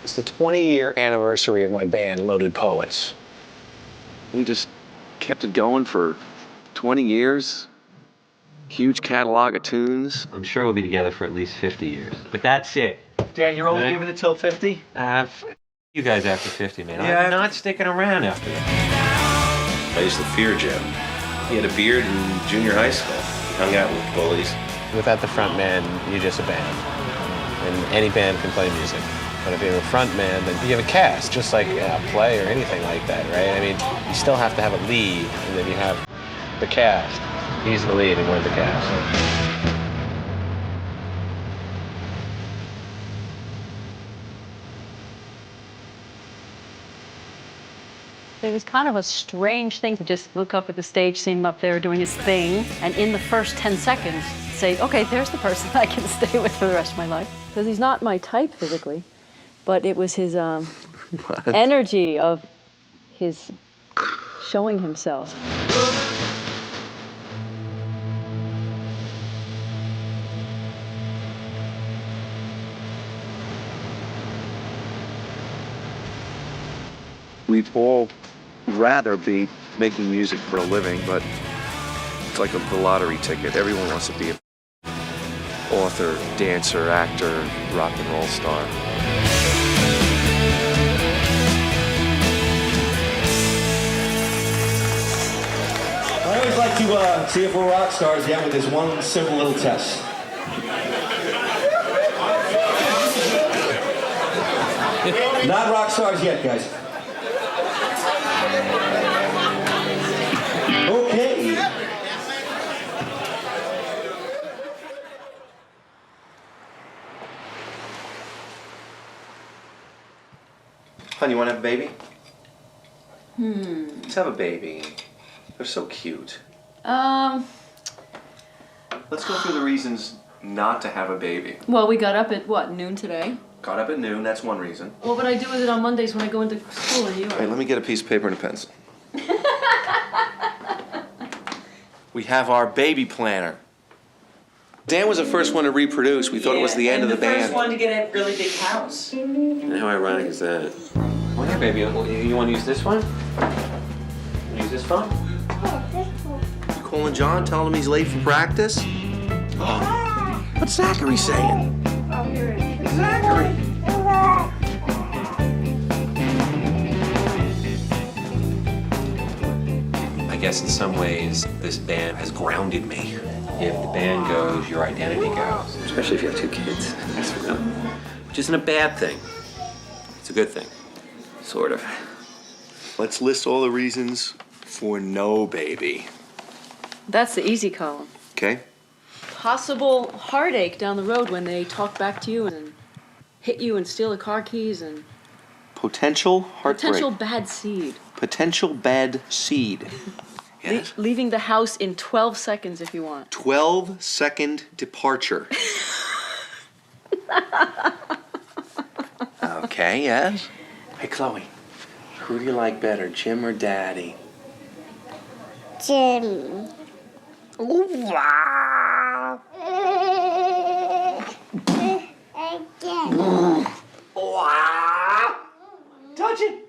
It's the 20-year anniversary of my band, Loaded Poets. We just kept it going for 20 years. Huge catalog of tunes. I'm sure we'll be together for at least 50 years. But that's it. Dan, you're only giving it till 50? You guys after 50, man. Yeah, I'm not sticking around after that. I used to fear Jim. He had a beard in junior high school. He hung out with bullies. Without the front man, you're just a band. And any band can play music. But if you're a front man, then you have a cast, just like a play or anything like that, right? I mean, you still have to have a lead, and then you have the cast. He's the lead, and we're the cast. It was kind of a strange thing to just look up at the stage, see him up there doing his thing, and in the first 10 seconds say, okay, there's the person I can stay with for the rest of my life. Because he's not my type physically, but it was his energy of his showing himself. We'd all rather be making music for a living, but it's like the lottery ticket. Everyone wants to be an author, dancer, actor, rock and roll star. I always like to see if we're rock stars yet with this one simple little test. Not rock stars yet, guys. Okay. Hon, you want to have a baby? Let's have a baby. They're so cute. Let's go through the reasons not to have a baby. Well, we got up at, what, noon today? Got up at noon, that's one reason. What would I do with it on Mondays when I go into school in New York? Hey, let me get a piece of paper and a pencil. We have our baby planner. Dan was the first one to reproduce. We thought it was the end of the band. First one to get a really big house. And how ironic is that? Well, here, baby. You want to use this one? Use this phone? You calling John, telling him he's late for practice? Oh. What's Zachary saying? Zachary! I guess in some ways, this band has grounded me. If the band goes, your identity goes. Especially if you have two kids. Which isn't a bad thing. It's a good thing. Sort of. Let's list all the reasons for no baby. That's the easy column. Okay? Possible heartache down the road when they talk back to you and hit you and steal the car keys and... Potential heartbreak. Potential bad seed. Potential bad seed. Yes. Leaving the house in 12 seconds if you want. 12-second departure. Okay, yes. Hey, Chloe, who do you like better, Jim or Daddy? Jim. Wow. Wow. Touch it.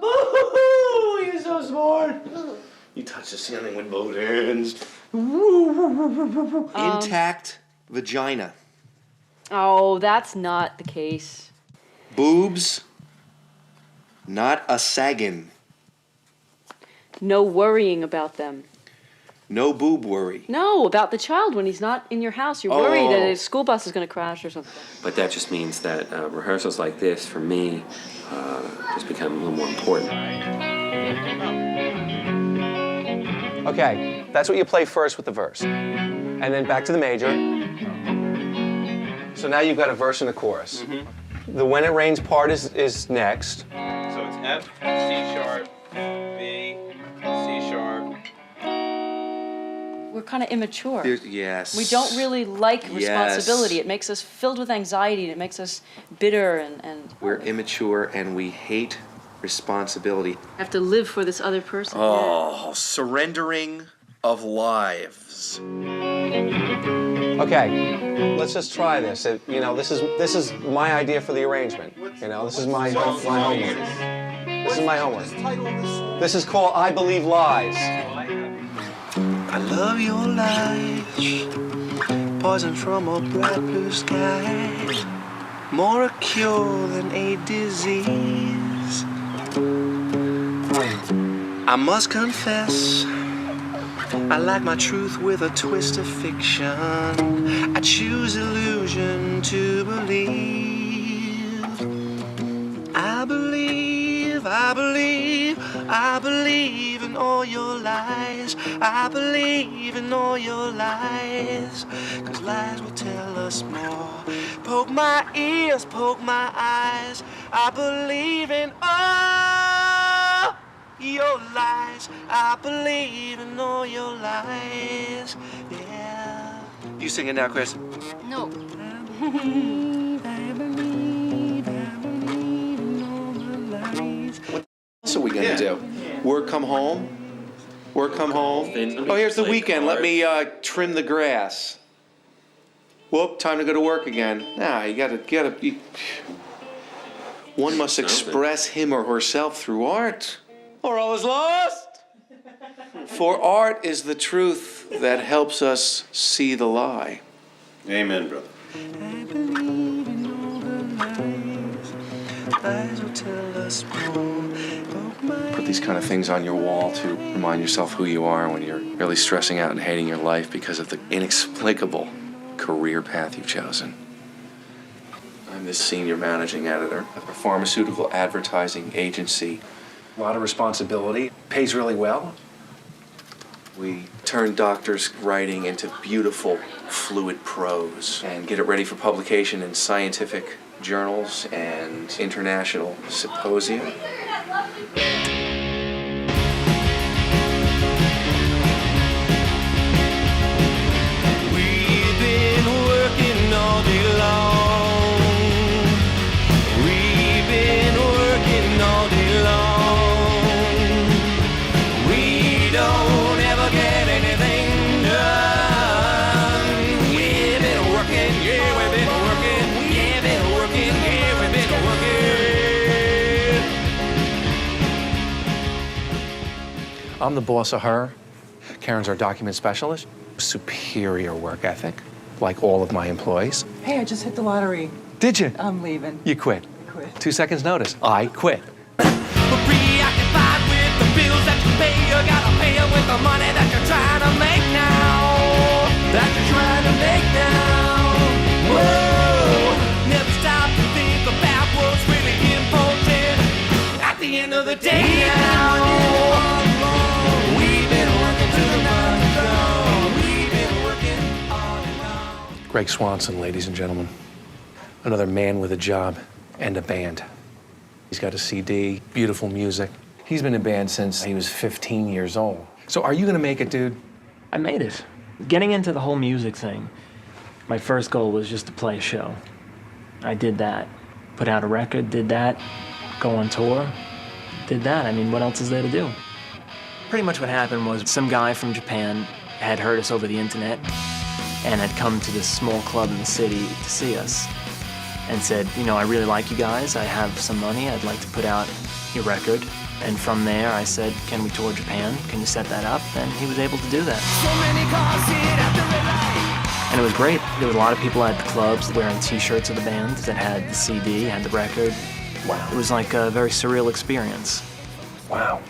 Boo-hoo-hoo, you're so smart. You touch the ceiling with both hands. Intact vagina. Oh, that's not the case. Boobs, not a sagging. No worrying about them. No boob worry. No, about the child when he's not in your house. You're worried that a school bus is going to crash or something. But that just means that rehearsals like this, for me, just become a little more important. Okay, that's what you play first with the verse. And then back to the major. So now you've got a verse and a chorus. The When It Rains part is next. So it's F, C sharp, B, C sharp. We're kind of immature. Yes. We don't really like responsibility. Yes. It makes us filled with anxiety and it makes us bitter and... We're immature and we hate responsibility. Have to live for this other person. Oh, surrendering of lives. Okay, let's just try this. You know, this is my idea for the arrangement. You know, this is my homework. This is my homework. This is called I Believe Lies. I love your lies, poison from a bright blue sky, more a cure than a disease. I must confess, I like my truth with a twist of fiction. I choose illusion to believe. I believe, I believe, I believe in all your lies. I believe in all your lies, 'cause lies will tell us more. Poke my ears, poke my eyes. I believe in all your lies. I believe in all your lies. Yeah. You sing it now, Chris? No. I believe in all the lies. What else are we gonna do? Work, come home? Work, come home? Oh, here's the weekend. Let me trim the grass. Whoop, time to go to work again. Nah, you gotta one must express him or herself through art, or all is lost. For art is the truth that helps us see the lie. Amen, brother. I believe in all the lies. Lies will tell us more. Put these kind of things on your wall to remind yourself who you are when you're really stressing out and hating your life because of the inexplicable career path you've chosen. I'm the senior managing editor of a pharmaceutical advertising agency. A lot of responsibility, pays really well. We turn doctors' writing into beautiful, fluid prose and get it ready for publication in scientific journals and international symposia. We've been working all day long. We've been working all day long. We don't ever get anything done. We've been working, yeah, we've been working. Yeah, been working, yeah, we've been working. I'm the boss of her. Karen's our document specialist. Superior work ethic, like all of my employees. Hey, I just hit the lottery. Did you? I'm leaving. You quit. Quit. 2 seconds notice. I quit. Preoccupied with the bills that you pay, you gotta pay it with the money that you're trying to make now. That you're trying to make now. Whoa! Never stop to think about what's really important. At the end of the day now, we've been working to the ground. We've been working all around. Greg Swanson, ladies and gentlemen. Another man with a job and a band. He's got a CD, beautiful music. He's been in band since he was 15 years old. So are you gonna make it, dude? I made it. Getting into the whole music thing, my first goal was just to play a show. I did that. Put out a record, did that. Go on tour, did that. I mean, what else is there to do? Pretty much what happened was some guy from Japan had heard us over the internet and had come to this small club in the city to see us and said, you know, I really like you guys. I have some money. I'd like to put out your record. And from there, I said, can we tour Japan? Can you set that up? And he was able to do that. So many cars hit at the red light. And it was great. There was a lot of people at the clubs wearing T-shirts of the band that had the CD, had the record. Wow. It was like a very surreal experience. Wow.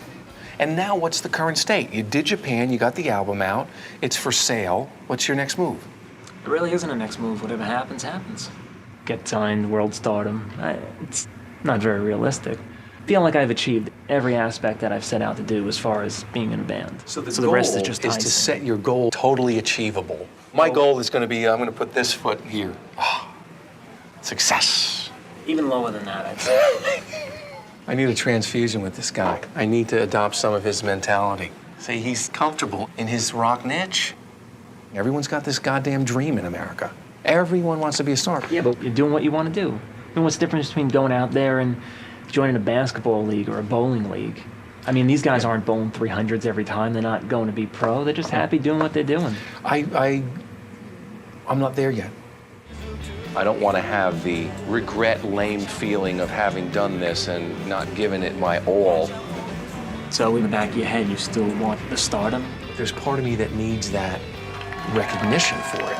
And now what's the current state? You did Japan, you got the album out, it's for sale. What's your next move? It really isn't a next move. Whatever happens, happens. Get signed, world stardom. It's not very realistic. I feel like I've achieved every aspect that I've set out to do as far as being in a band. So the the goal rest is just to icing. set your goal totally achievable. My goal is gonna be, I'm gonna put this foot here. Success. Even lower than that, I'd say. I need a transfusion with this guy. I need to adopt some of his mentality. See, he's comfortable in his rock niche. Everyone's got this goddamn dream in America. Everyone wants to be a star. Yeah, but you're doing what you want to do. And what's the difference between going out there and joining a basketball league or a bowling league? I mean, these guys aren't bowling 300s every time. They're not going to be pro. They're just happy doing what they're doing. I I'm not there yet. I don't want to have the regret, lame feeling of having done this and not given it my all. So in the back of your head, you still want the stardom? There's part of me that needs that recognition for it.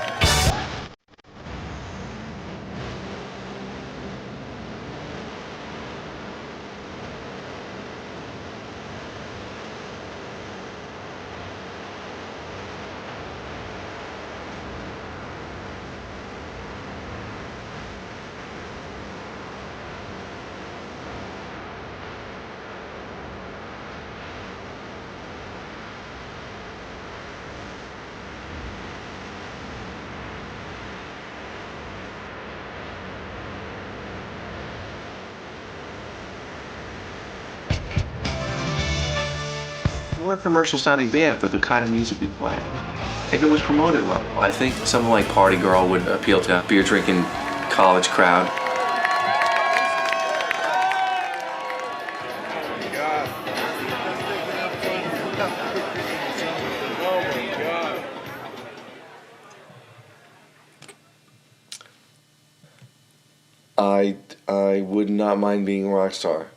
We're a commercial sounding band for the kind of music we play. If it was promoted well. I think something like Party Girl would appeal to a beer-drinking college crowd. I would not mind being a rock star.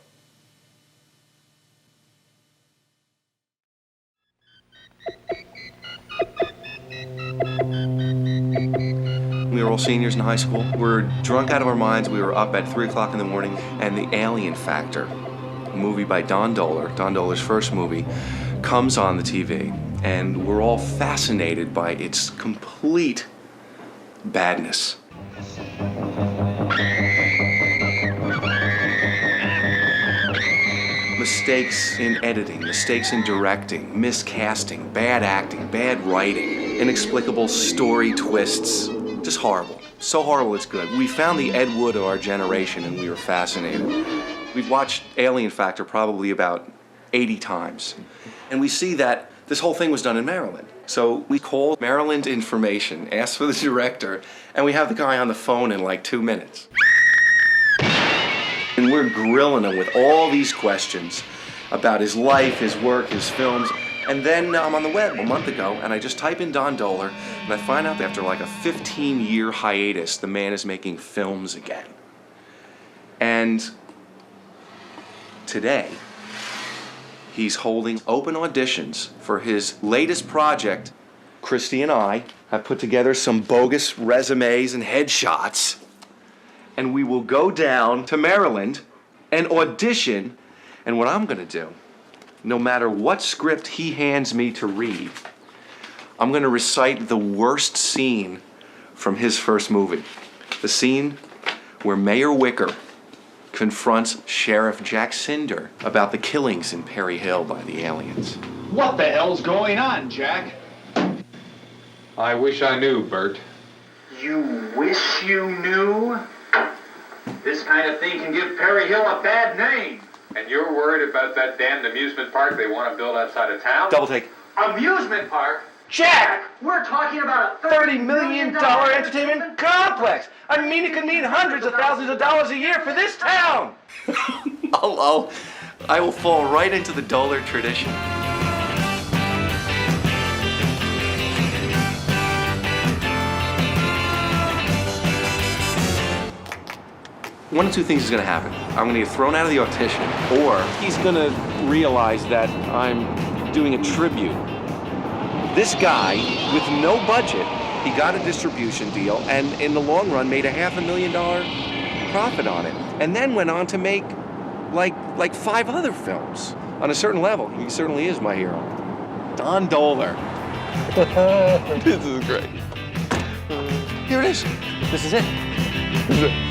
We were all seniors in high school. We were drunk out of our minds. We were up at 3 o'clock in the morning, and The Alien Factor, a movie by Don Dohler's first movie, comes on the TV, and we're all fascinated by its complete badness. Mistakes in editing, mistakes in directing, miscasting, bad acting, bad writing, inexplicable story twists. Just horrible. So horrible it's good. We found the Ed Wood of our generation and we were fascinated. We've watched Alien Factor probably about 80 times. And we see that this whole thing was done in Maryland. So we called Maryland Information, asked for the director, and we have the guy on the phone in like 2 minutes. And we're grilling him with all these questions about his life, his work, his films. And then I'm on the web a month ago, and I just type in Don Dohler, and I find out that after like a 15-year hiatus, the man is making films again. And today, he's holding open auditions for his latest project. Christie and I have put together some bogus resumes and headshots, and we will go down to Maryland and audition. And what I'm gonna do, no matter what script he hands me to read, I'm gonna recite the worst scene from his first movie. The scene where Mayor Wicker confronts Sheriff Jack Cinder about the killings in Perry Hill by the aliens. What the hell's going on, Jack? I wish I knew, Bert. You wish you knew? This kind of thing can give Perry Hill a bad name. And you're worried about that damned amusement park they want to build outside of town? Double take. Amusement park? Jack! We're talking about a $30 million entertainment complex. I mean, it could need hundreds of thousands of dollars a year for this town. I will fall right into the Dohler tradition. One of two things is gonna happen. I'm gonna get thrown out of the audition, or he's gonna realize that I'm doing a tribute. This guy, with no budget, he got a distribution deal, and in the long run made a $500,000 profit on it, and then went on to make like 5 other films. On a certain level, he certainly is my hero. Don Dohler. This is great. Here it is. This is it. This is it.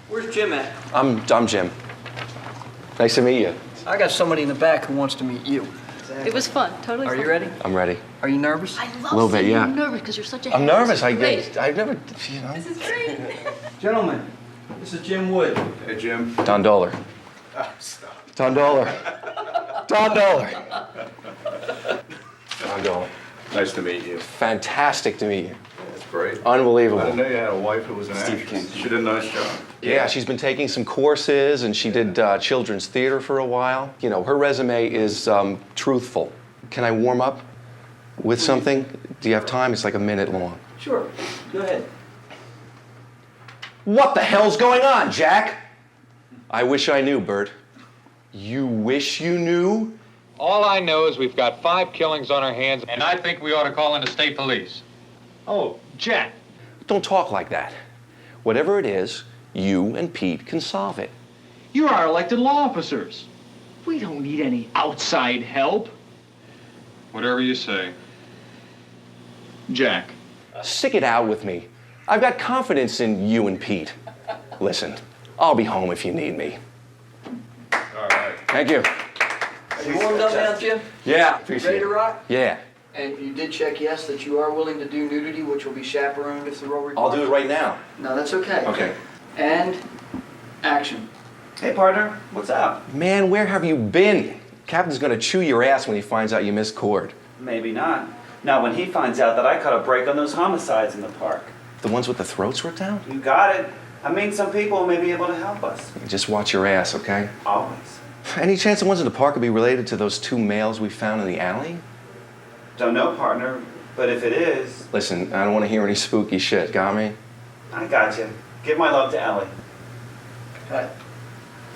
Where's Jim at? I'm Jim. Nice to meet you. I got somebody in the back who wants to meet you. It was fun, totally Are fun. you ready? I'm ready. Are you nervous? I love A little bit, seeing yeah. you nervous because you're such a I'm nervous. I've never, you know. This is great. Gentlemen, this is Jim Wood. Hey, Jim. Don Dohler. Oh, stop. Don Dohler. Don Dohler. Don Dohler. Nice to meet you. Fantastic to meet you. It's great. Unbelievable. I didn't know you had a wife who was an actress. She did a nice job. Yeah, she's been taking some courses, and she did children's theater for a while. You know, her resume is truthful. Can I warm up with something? Do you have time? It's like a minute long. Sure. Go ahead. What the hell's going on, Jack? I wish I knew, Bert. You wish you knew? All I know is we've got 5 killings on our hands, and I think we ought to call in the state police. Oh, Jack. Don't talk like that. Whatever it is, you and Pete can solve it. You're our elected law officers. We don't need any outside help. Whatever you say. Jack. Stick it out with me. I've got confidence in you and Pete. Listen, I'll be home if you need me. All right. Thank you. Are you warmed up now, Jim? Yeah, You appreciate ready to it. rock? Yeah. And you did check yes that you are willing to do nudity, which will be chaperoned if the role requires? I'll do it right now. No, that's okay. Okay. And action. Hey, partner, what's up? Man, where have you been? Captain's gonna chew your ass when he finds out you missed court. Maybe not. Not when he finds out that I cut a break on those homicides in the park. The ones with the throats ripped out? You got it. I mean, some people may be able to help us. Just watch your ass, okay? Always. Any chance the ones in the park could be related to those 2 males we found in the alley? Don't know, partner, but if it is, Listen, I don't want to hear any spooky shit, got me? I got you. Give my love to Ellie. Hi.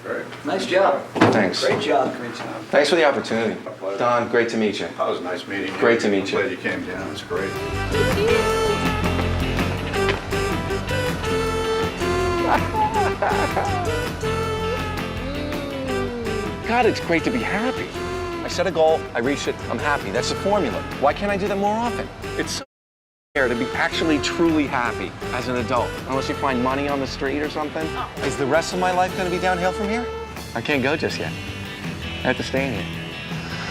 Great. Nice job. Thanks. Great job. Great job. Thanks for the opportunity. My pleasure. Don, great to meet you. That was nice meeting you. Great to meet you. I'm glad you came down. It's great. God, it's great to be happy. I set a goal, I reached it, I'm happy. That's the formula. Why can't I do that more often? It's so rare to be actually truly happy as an adult, unless you find money on the street or something. Is the rest of my life going to be downhill from here? I can't go just yet. I have to stay in here.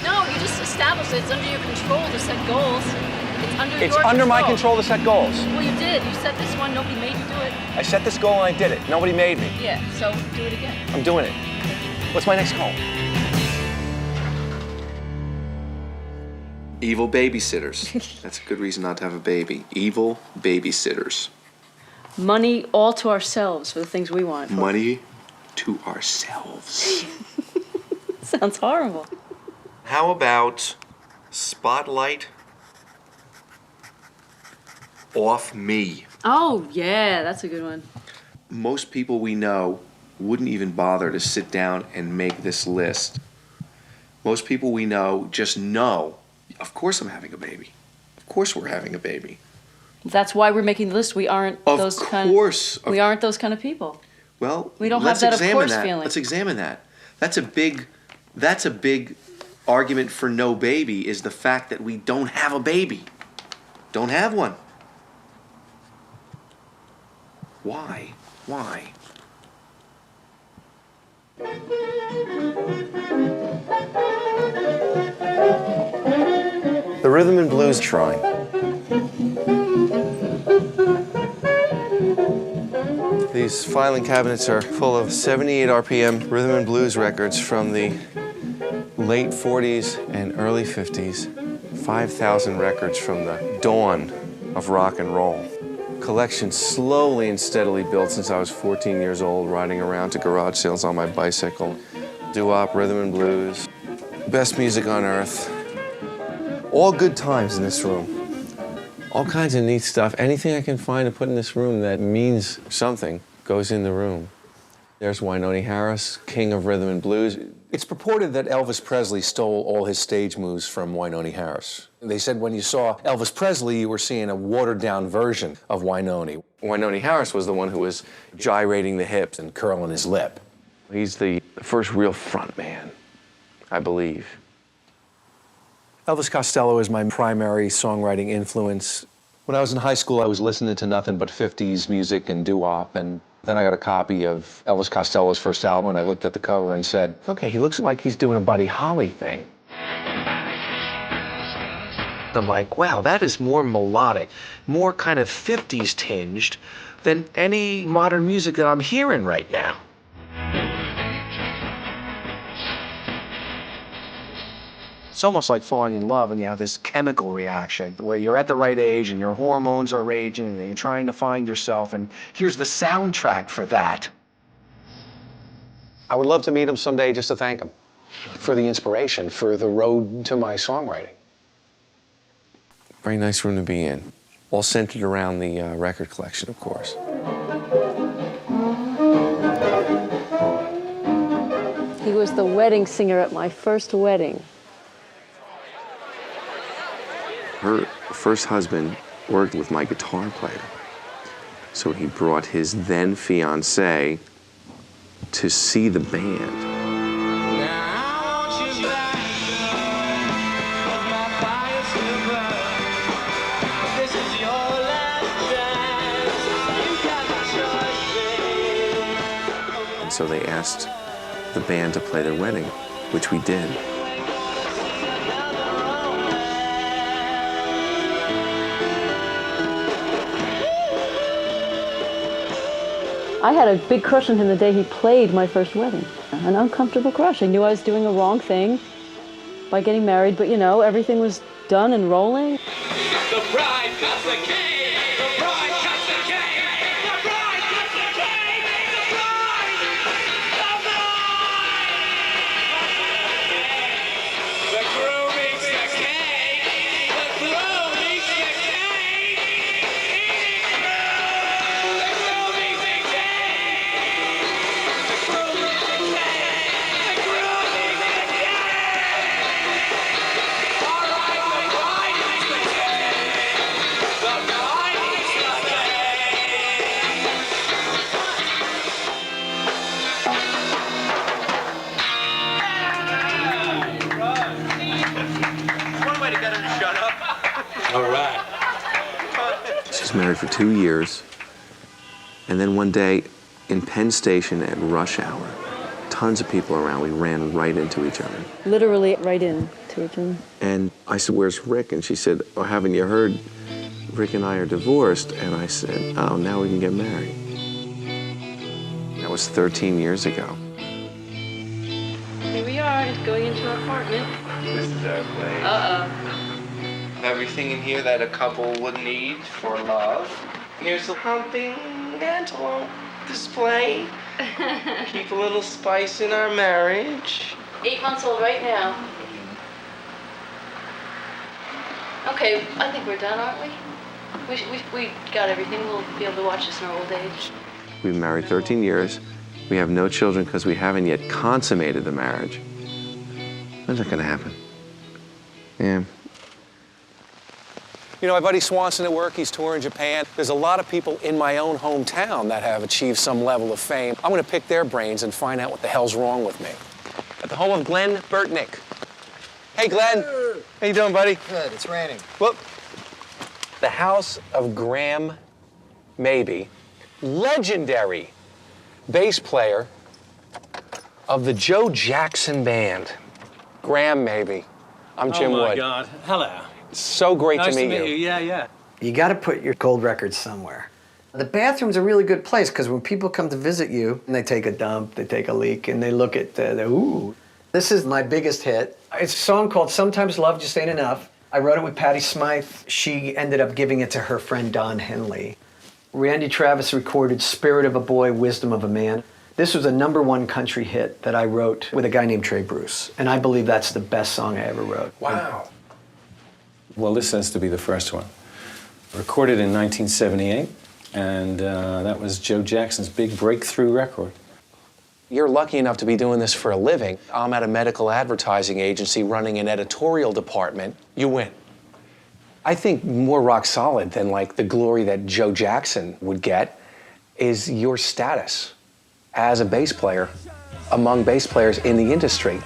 No, you just established it. It's under your control to set goals. It's under It's under my control to set goals. Well, you did. You set this one. Nobody made you do it. I set this goal and I did it. Nobody made me. Yeah, so do it again. I'm doing it. What's my next goal? Evil babysitters. That's a good reason not to have a baby. Evil babysitters. Money all to ourselves for the things we want. Money to ourselves. Sounds horrible. How about spotlight off me? Oh, yeah, that's a good one. Most people we know wouldn't even bother to sit down and make this list. Most people we know just know, of course I'm having a baby. Of course we're having a baby. That's why we're making the list. We aren't Of those course. We aren't those kind of people. Well, We don't have let's that of examine course that. feeling. Let's examine that. That's a big argument for no baby is the fact that we don't have a baby. Don't have one. Why? Why? The Rhythm and Blues Shrine. These filing cabinets are full of 78 RPM rhythm and blues records from the late 40s and early 50s. 5,000 records from the dawn of rock and roll. Collection slowly and steadily built since I was 14 years old, riding around to garage sales on my bicycle. Doo-wop, rhythm and blues. Best music on earth. All good times in this room. All kinds of neat stuff. Anything I can find to put in this room that means something goes in the room. There's Wynonie Harris, king of rhythm and blues. It's purported that Elvis Presley stole all his stage moves from Wynonie Harris. They said when you saw Elvis Presley, you were seeing a watered-down version of Wynonie. Wynonie Harris was the one who was gyrating the hips and curling his lip. He's the first real front man, I believe. Elvis Costello is my primary songwriting influence. When I was in high school, I was listening to nothing but 50s music and doo-wop, and then I got a copy of Elvis Costello's first album, and I looked at the cover and said, okay, he looks like he's doing a Buddy Holly thing. I'm like, wow, that is more melodic, more kind of 50s tinged than any modern music that I'm hearing right now. It's almost like falling in love and you have this chemical reaction where you're at the right age and your hormones are raging and you're trying to find yourself, and here's the soundtrack for that. I would love to meet him someday just to thank him for the inspiration, for the road to my songwriting. Very nice room to be in. All centered around the record collection, of course. He was the wedding singer at my first wedding. Her first husband worked with my guitar player. So he brought his then fiancée to see the band. And so they asked the band to play their wedding, which we did. I had a big crush on him the day he played my first wedding. An uncomfortable crush. I knew I was doing a wrong thing by getting married, but you know, everything was done and rolling. The bride cuts the cake! The bride cuts the cake! The bride cuts the cake! The bride! The groom eats the cake! The groom eats the cake! The groom eats the cake! The groom eats the cake! The groom eats the cake! All right, the bride eats the cake! The bride eats the One way to get her to shut up. All right. She's married for 2 years. And then one day in Penn Station at rush hour, tons of people around, we ran right into each other. Literally right into each other. And I said, "Where's Rick?" And she said, "Oh, haven't you heard? Rick and I are divorced." And I said, "Oh, now we can get married." That was 13 years ago. Here we are, going into our apartment. This is our place. Uh-oh. Everything in here that a couple would need for love. Here's a humping antelope display. Keep a little spice in our marriage. 8 months old right now. Okay, I think we're done, aren't we? We got everything. We'll be able to watch this in our old age. We've been married 13 years. We have no children because we haven't yet consummated the marriage. When's that gonna happen? Yeah. You know, my buddy Swanson at work, he's touring Japan. There's a lot of people in my own hometown that have achieved some level of fame. I'm gonna pick their brains and find out what the hell's wrong with me. At the home of Glenn Burtnick. Hey, Glenn. How you doing, buddy? Good, it's raining. Whoop. The house of Graham Maybe, legendary bass player of the Joe Jackson Band. Graham Maybe. I'm Jim Wood. Oh, my God. Hello. So great nice to meet you. Yeah, yeah. You got to put your gold records somewhere. The bathroom's a really good place because when people come to visit you and they take a dump, they take a leak, and they look at the ooh. This is my biggest hit. It's a song called Sometimes Love Just Ain't Enough. I wrote it with Patti Smythe. She ended up giving it to her friend Don Henley. Randy Travis recorded Spirit of a Boy, Wisdom of a Man. This was a #1 country hit that I wrote with a guy named Trey Bruce, and I believe that's the best song I ever wrote. Wow. Well, this has to be the first one. Recorded in 1978, and that was Joe Jackson's big breakthrough record. You're lucky enough to be doing this for a living. I'm at a medical advertising agency running an editorial department. You win. I think more rock solid than like the glory that Joe Jackson would get is your status as a bass player among bass players in the industry.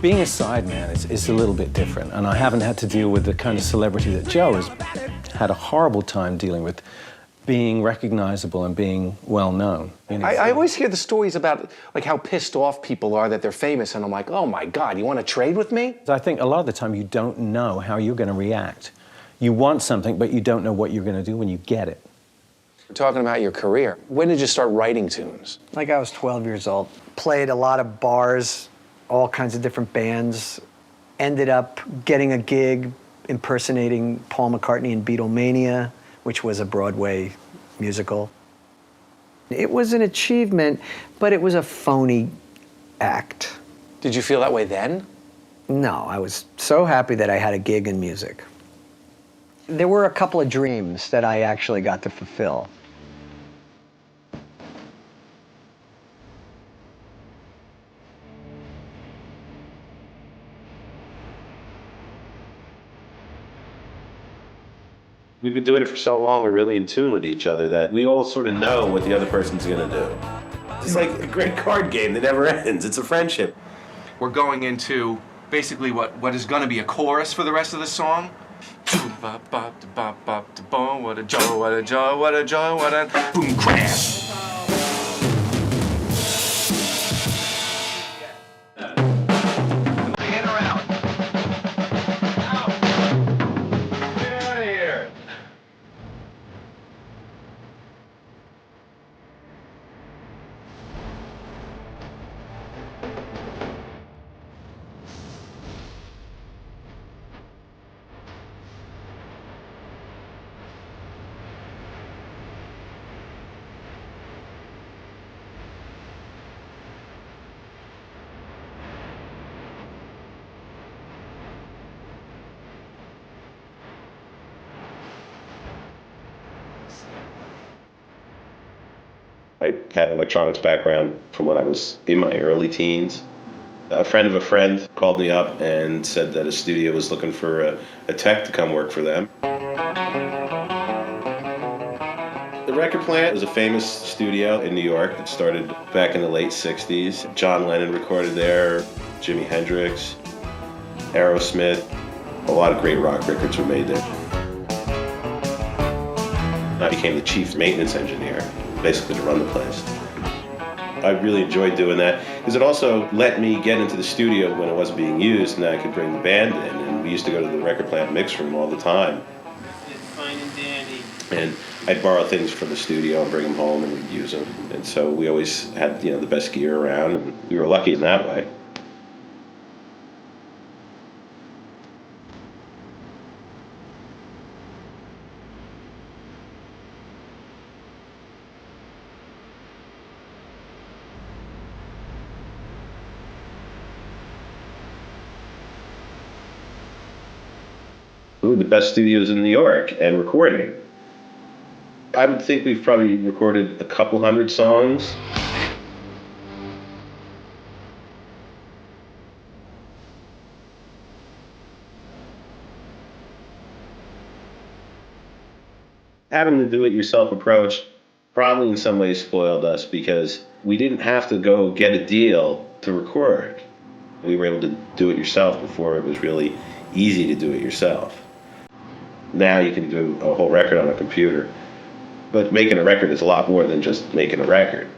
Being a sideman is a little bit different, and I haven't had to deal with the kind of celebrity that Joe has had a horrible time dealing with, being recognizable and being well known. I always hear the stories about like how pissed off people are that they're famous, and I'm like, oh my God, you want to trade with me? I think a lot of the time you don't know how you're going to react. You want something, but you don't know what you're going to do when you get it. We're talking about your career. When did you start writing tunes? Like I was 12 years old. Played a lot of bars, all kinds of different bands. Ended up getting a gig impersonating Paul McCartney in Beatlemania, which was a Broadway musical. It was an achievement, but it was a phony act. Did you feel that way then? No, I was so happy that I had a gig in music. There were a couple of dreams that I actually got to fulfill. We've been doing it for so long, we're really in tune with each other that we all sort of know what the other person's gonna do. It's like a great card game that never ends. It's a friendship. We're going into basically what is going to be a chorus for the rest of the song. What a joy, what a joy, what a joy, what a boom crash. I had an electronics background from when I was in my early teens. A friend of a friend called me up and said that a studio was looking for a tech to come work for them. The record plant was a famous studio in New York. It started back in the late 60s. John Lennon recorded there, Jimi Hendrix, Aerosmith. A lot of great rock records were made there. I became the chief maintenance engineer, basically to run the place. I really enjoyed doing that because it also let me get into the studio when it wasn't being used, and then I could bring the band in. And we used to go to the record plant mix room all the time. It's fine and dandy. And I'd borrow things from the studio and bring them home and we'd use them. And so we always had, the best gear around, and we were lucky in that way. The best studios in New York and recording. I would think we've probably recorded a couple hundred songs. Having the do-it-yourself approach probably in some ways spoiled us because we didn't have to go get a deal to record. We were able to do it yourself before it was really easy to do it yourself. Now you can do a whole record on a computer, but making a record is a lot more than just making a record.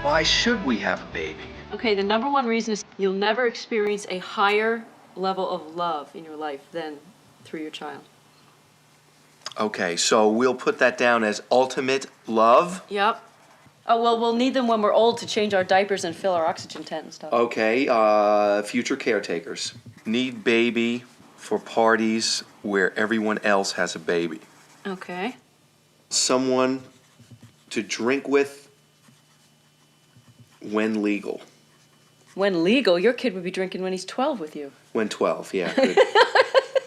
Why should we have a baby? Okay, the number one reason is you'll never experience a higher level of love in your life than through your child. Okay, so we'll put that down as ultimate love. Yep. Oh, well, we'll need them when we're old to change our diapers and fill our oxygen tent and stuff. Okay, future caretakers. Need baby for parties where everyone else has a baby. Okay. Someone to drink with when legal. When legal, your kid would be drinking when he's 12 with you. When 12, yeah. Good,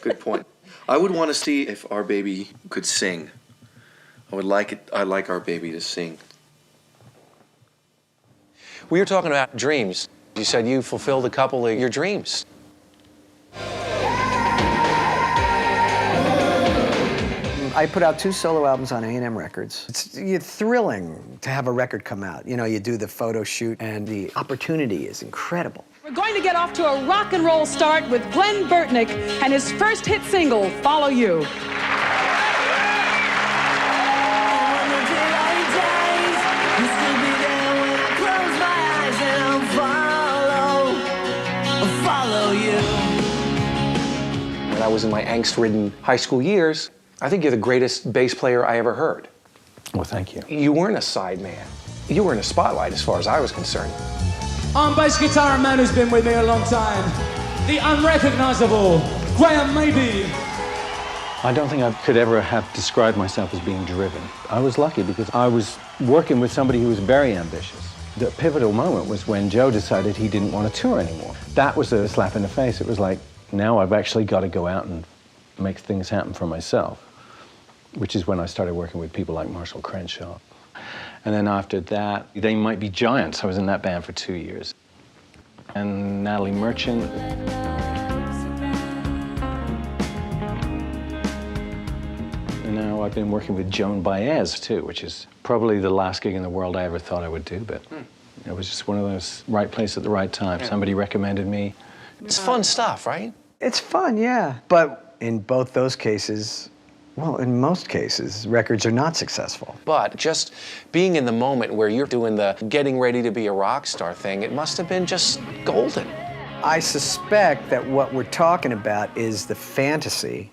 good point. I would want to see if our baby could sing. I'd like our baby to sing. We were talking about dreams. You said you fulfilled a couple of your dreams. I put out 2 solo albums on A&M Records. It's thrilling to have a record come out. You know, you do the photo shoot, and the opportunity is incredible. We're going to get off to a rock and roll start with Glenn Burtnick and his first hit single, Follow You. When I was in my angst-ridden high school years, I think you're the greatest bass player I ever heard. Well, thank you. You weren't a side man. You were in a spotlight as far as I was concerned. On bass guitar, a man who's been with me a long time, the unrecognizable Graham Maybe. I don't think I could ever have described myself as being driven. I was lucky because I was working with somebody who was very ambitious. The pivotal moment was when Joe decided he didn't want to tour anymore. That was a slap in the face. It was like, now I've actually got to go out and make things happen for myself, which is when I started working with people like Marshall Crenshaw. And then after that, They Might Be Giants. I was in that band for 2 years. And Natalie Merchant. And now I've been working with Joan Baez, too, which is probably the last gig in the world I ever thought I would do, but it was just one of those right place at the right time. Somebody recommended me. It's fun stuff, right? It's fun, yeah. But in both those cases, well, in most cases, records are not successful. But just being in the moment where you're doing the getting ready to be a rock star thing, it must have been just golden. I suspect that what we're talking about is the fantasy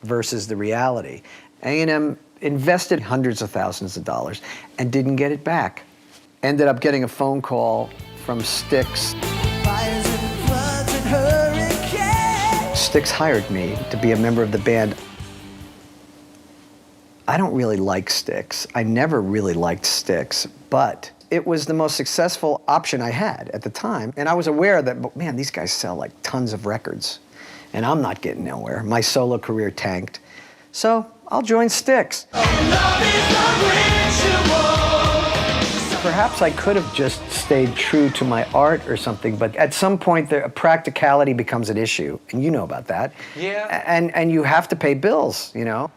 versus the reality. A&M invested hundreds of thousands of dollars and didn't get it back. Ended up getting a phone call from Styx. Styx hired me to be a member of the band. I don't really like Styx. I never really liked Styx, but it was the most successful option I had at the time. And I was aware that, man, these guys sell like tons of records, and I'm not getting nowhere. My solo career tanked. So I'll join Styx. Perhaps I could have just stayed true to my art or something, but at some point, practicality becomes an issue, and you know about that. Yeah. And you have to pay bills, you know?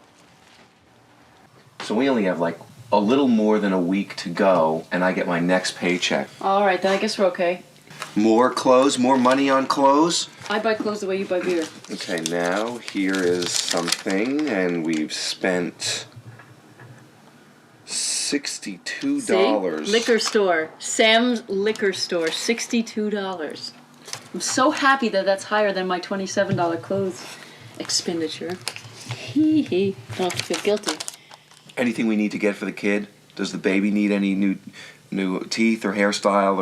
So we only have like a little more than a week to go, and I get my next paycheck. All right, then I guess we're okay. More clothes, more money on clothes. I buy clothes the way you buy beer. Okay, now here is something, and we've spent $62. See? Liquor store. Sam's Liquor Store, $62. I'm so happy that that's higher than my $27 clothes expenditure. Hee hee. I don't have to feel guilty. Anything we need to get for the kid? Does the baby need any new teeth or hairstyle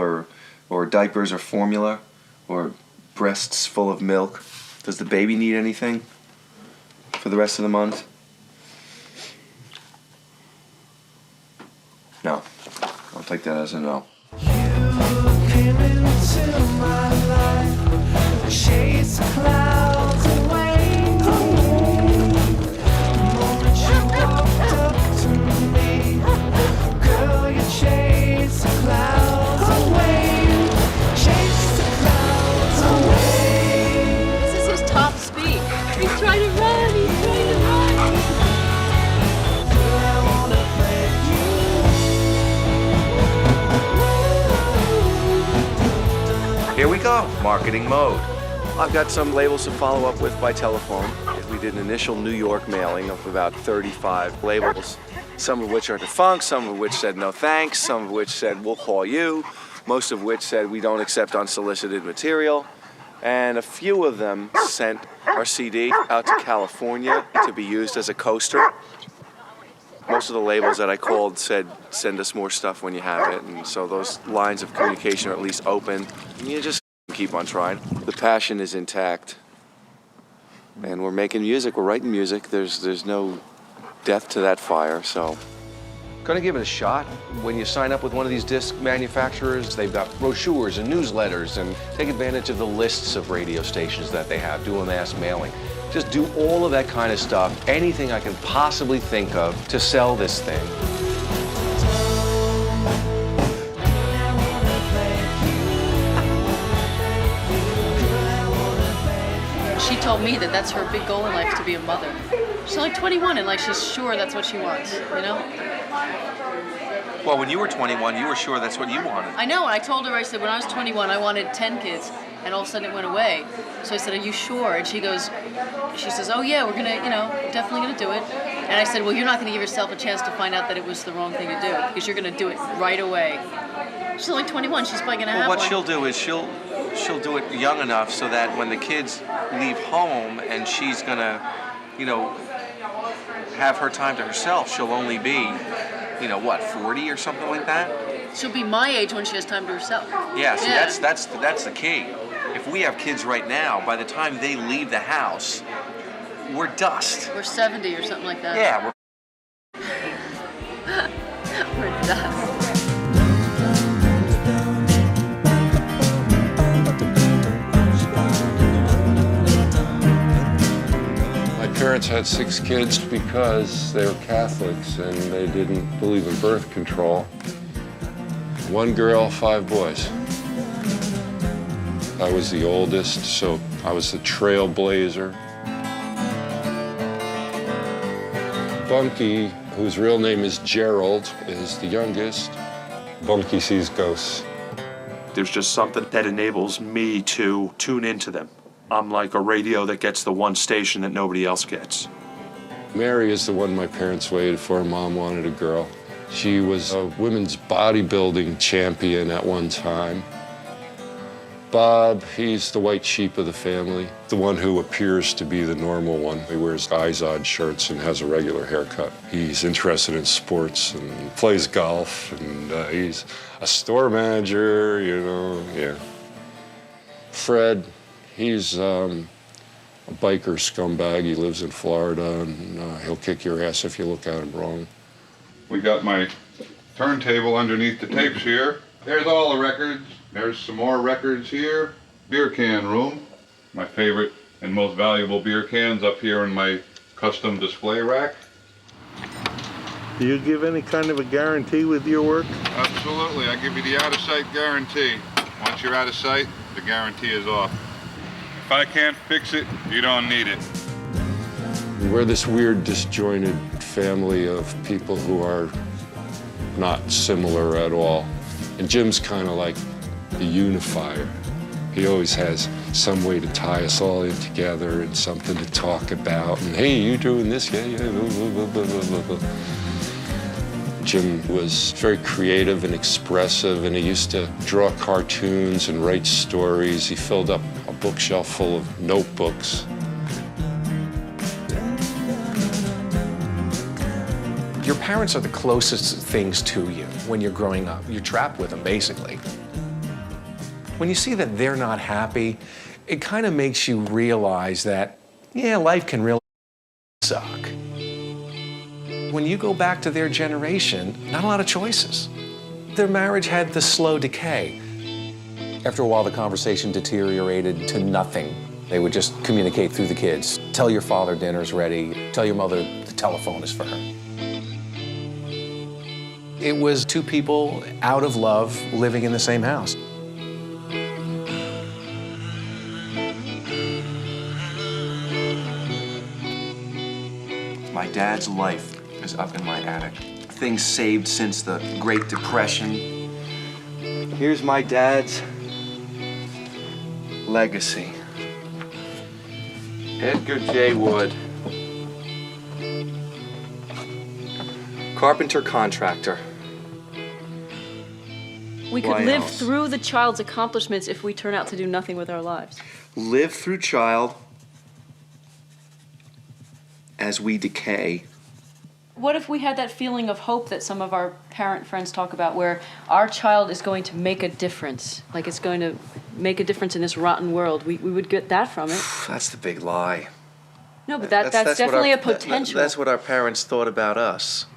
or diapers or formula or breasts full of milk? Does the baby need anything for the rest of the month? No. I'll take that as a no. This is his top speed. He's trying to run. He's trying to run. Here we go, marketing mode. I've got some labels to follow up with by telephone. We did an initial New York mailing of about 35 labels, some of which are defunct, some of which said no thanks, some of which said we'll call you, most of which said we don't accept unsolicited material, and a few of them sent our CD out to California to be used as a coaster. Most of the labels that I called said, send us more stuff when you have it, and so those lines of communication are at least open. And you just keep on trying. The passion is intact, and we're making music, we're writing music. There's no death to that fire, so. Gonna give it a shot. When you sign up with one of these disc manufacturers, they've got brochures and newsletters, and take advantage of the lists of radio stations that they have, do a mass mailing. Just do all of that kind of stuff, anything I can possibly think of to sell this thing. She told me that that's her big goal in life, to be a mother. She's only 21 and like she's sure that's what she wants, you know? Well, when you were 21, you were sure that's what you wanted. I know, and I told her, I said, when I was 21, I wanted 10 kids, and all of a sudden it went away. So I said, are you sure? And she says, oh yeah, we're gonna, definitely gonna do it. And I said, well, you're not gonna give yourself a chance to find out that it was the wrong thing to do, because you're gonna do it right away. She's only 21, she's probably gonna have Well, what one. she'll do is she'll do it young enough so that when the kids leave home and she's gonna, have her time to herself, she'll only be, 40 or something like that? She'll be my age when she has time to herself. Yeah, see, that's the key. If we have kids right now, by the time they leave the house, we're dust. We're 70 or something like that. Yeah, we're dust. My parents had 6 kids because they were Catholics and they didn't believe in birth control. 1 girl, 5 boys. I was the oldest, so I was the trailblazer. Bunky, whose real name is Gerald, is the youngest. Bunky sees ghosts. There's just something that enables me to tune into them. I'm like a radio that gets the one station that nobody else gets. Mary is the one my parents waited for. Mom wanted a girl. She was a women's bodybuilding champion at one time. Bob, he's the white sheep of the family, the one who appears to be the normal one. He wears Izod shirts and has a regular haircut. He's interested in sports and plays golf, and he's a store manager, yeah. Fred, he's a biker scumbag. He lives in Florida, and he'll kick your ass if you look at him wrong. We got my turntable underneath the tapes here. There's all the records. There's some more records here. Beer can room. My favorite and most valuable beer cans up here in my custom display rack. Do you give any kind of a guarantee with your work? Absolutely. I give you the out-of-sight guarantee. Once you're out of sight, the guarantee is off. If I can't fix it, you don't need it. We're this weird, disjointed family of people who are not similar at all. And Jim's kind of like the unifier. He always has some way to tie us all in together and something to talk about. And hey, you doing this? Yeah. Blah, blah, blah, blah. Jim was very creative and expressive, and he used to draw cartoons and write stories. He filled up a bookshelf full of notebooks. Your parents are the closest things to you when you're growing up. You're trapped with them, basically. When you see that they're not happy, it kind of makes you realize that, yeah, life can really suck. When you go back to their generation, not a lot of choices. Their marriage had the slow decay. After a while, the conversation deteriorated to nothing. They would just communicate through the kids. Tell your father dinner's ready. Tell your mother the telephone is for her. It was 2 people out of love living in the same house. My dad's life is up in my attic. Things saved since the Great Depression. Here's my dad's legacy. Edgar J. Wood. Carpenter contractor. We could White live House. through the child's accomplishments if we turn out to do nothing with our lives. Live through child as we decay. What if we had that feeling of hope that some of our parent friends talk about, where our child is going to make a difference, like it's going to make a difference in this rotten world? We would get that from it. That's the big lie. No, but that's definitely a potential. That's what our parents thought about us.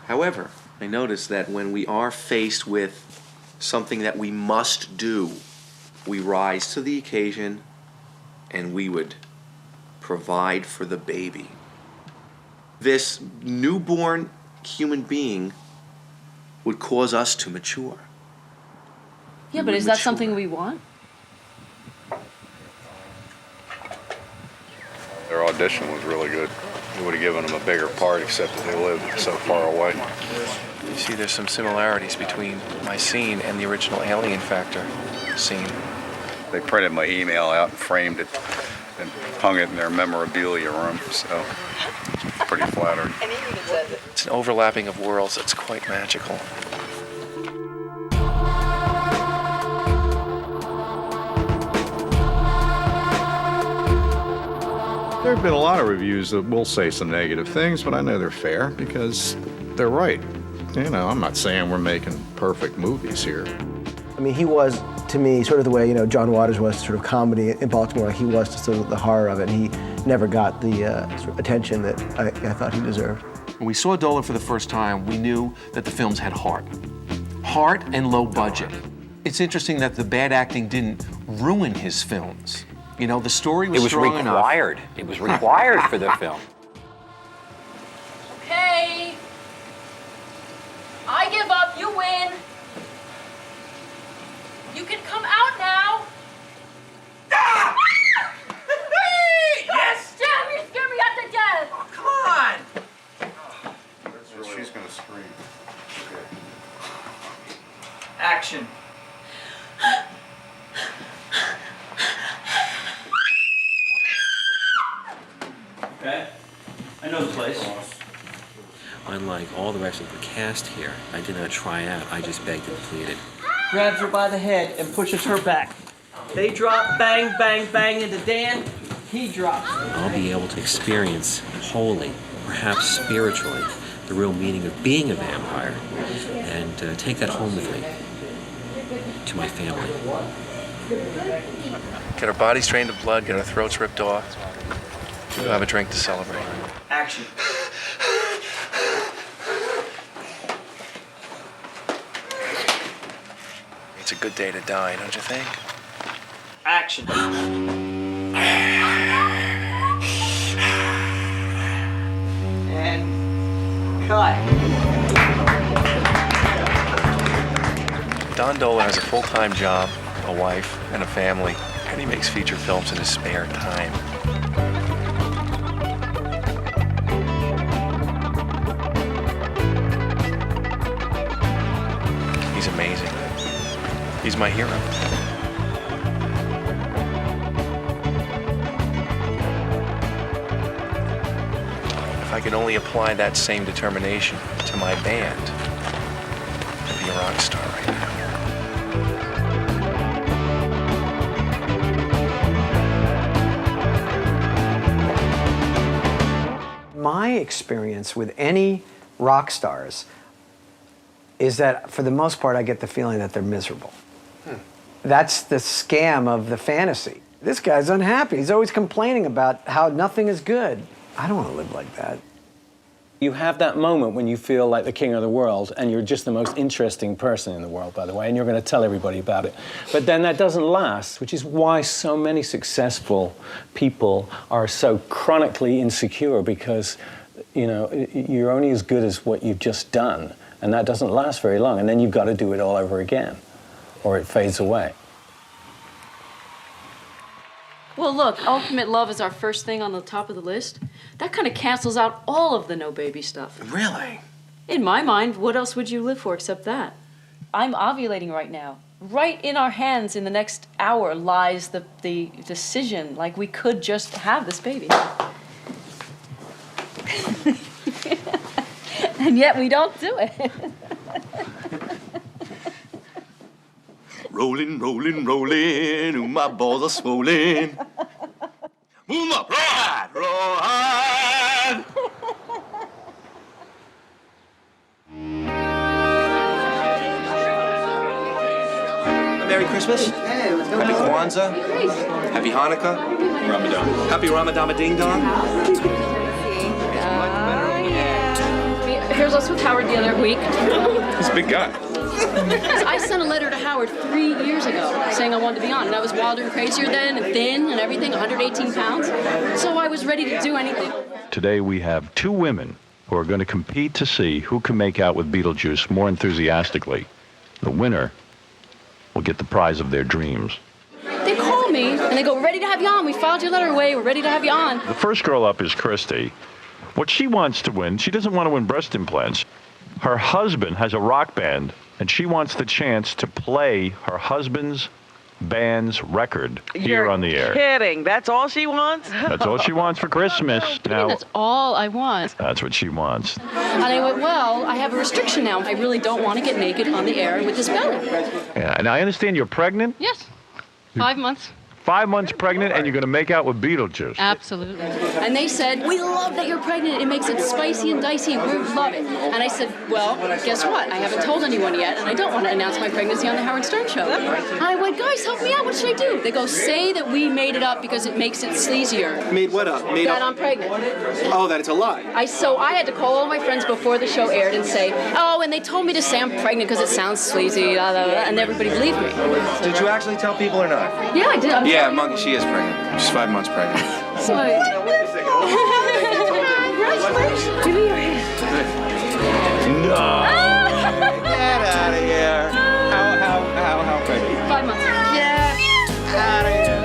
However, I notice that when we are faced with something that we must do, we rise to the occasion and we would provide for the baby. This newborn human being would cause us to mature. Yeah, but is that something we want? They're all audition was really good. We would have given them a bigger part, except that they lived so far away. You see there's some similarities between my scene and the original Alien Factor scene. They printed my email out and framed it and hung it in their memorabilia room, so it's pretty flattering. It's an overlapping of worlds that's quite magical. There have been a lot of reviews that will say some negative things, but I know they're fair because they're right. You know, I'm not saying we're making perfect movies here. I mean, he was, to me, sort of the way, you know, John Waters was to sort of comedy in Baltimore, like he was to sort of the horror of it. And he never got the sort of attention that I thought he deserved. When we saw Dolan for the first time, we knew that the films had heart. Heart and low budget. It's interesting that the bad acting didn't ruin his films. You know, the story was strong enough. required. It was required for the film. Okay. I give up. You win. You can come out now. Ah! Yes! Damn, you scared me out to death. Oh, come on! She's gonna scream. Action. Okay. I know the place. Unlike all the rest of the cast here, I did not try out. I just begged and pleaded. Grabs her by the head and pushes her back. They drop, bang, bang, bang into Dan. He drops. I'll be able to experience wholly, perhaps spiritually, the real meaning of being a vampire and take that home with me to my family. Get our bodies drained of blood, get our throats ripped off. We'll have a drink to celebrate. Action. It's a good day to die, don't you think? Action. And cut. Don Dolan has a full-time job, a wife, and a family, and he makes feature films in his spare time. He's amazing. He's my hero. If I could only apply that same determination to my band, I'd be a rock star right now. My experience with any rock stars is that, for the most part, I get the feeling that they're miserable. That's the scam of the fantasy. This guy's unhappy. He's always complaining about how nothing is good. I don't want to live like that. You have that moment when you feel like the king of the world, and you're just the most interesting person in the world, by the way, and you're going to tell everybody about it. But then that doesn't last, which is why so many successful people are so chronically insecure, because, you know, you're only as good as what you've just done, and that doesn't last very long, and then you've got to do it all over again, or it fades away. Well, look, ultimate love is our first thing on the top of the list. That kind of cancels out all of the no baby stuff. Really? In my mind, what else would you live for except that? I'm ovulating right now. Right in our hands in the next hour lies the decision. Like, we could just have this baby. And yet we don't do it. Rolling, rolling, rolling, ooh, my balls are swollen. Move up, ride, ride. Merry Christmas. Hey, what's Happy Kwanzaa. Happy Hanukkah. Ramadan. Happy Ramadan Ding Dong. Here's us with Howard the other week. He's a big guy. I sent a letter to Howard 3 years ago saying I wanted to be on, and I was wilder and crazier then, and thin and everything, 118 pounds. So I was ready to do anything. Today we have two women who are going to compete to see who can make out with Beetlejuice more enthusiastically. The winner will get the prize of their dreams. They call me, and they go, we're ready to have you on. We filed your letter away. We're ready to have you on. The first girl up is Christie. What she wants to win, she doesn't want to win breast implants. Her husband has a rock band, and she wants the chance to play her husband's band's record here on the air. Kidding. That's all she wants? That's all she wants for Christmas. Now, That's all I want. that's what she wants. And I went, well, I have a restriction now. I really don't want to get naked on the air with this belly. Yeah, and I understand you're pregnant. Yes. 5 months. 5 months pregnant, and you're going to make out with Beetlejuice. Absolutely. And they said, we love that you're pregnant. It makes it spicy and dicey. We love it. And I said, well, guess what? I haven't told anyone yet, and I don't want to announce my pregnancy on the Howard Stern show. And I went, guys, help me out. What should I do? They go, say that we made it up because it makes it sleazier. Made what up? Made that up? I'm pregnant. Oh, that it's a lie. So I had to call all my friends before the show aired and say, oh, and they told me to say I'm pregnant because it sounds sleazy, blah, blah, blah, and everybody believed me. Did you actually tell people or not? Yeah, I did. Yeah, Monkey, she is pregnant. She's 5 months pregnant. Sorry. Give me your hand. No. Get out of here. How pregnant? 5 months. Yeah. Out of here.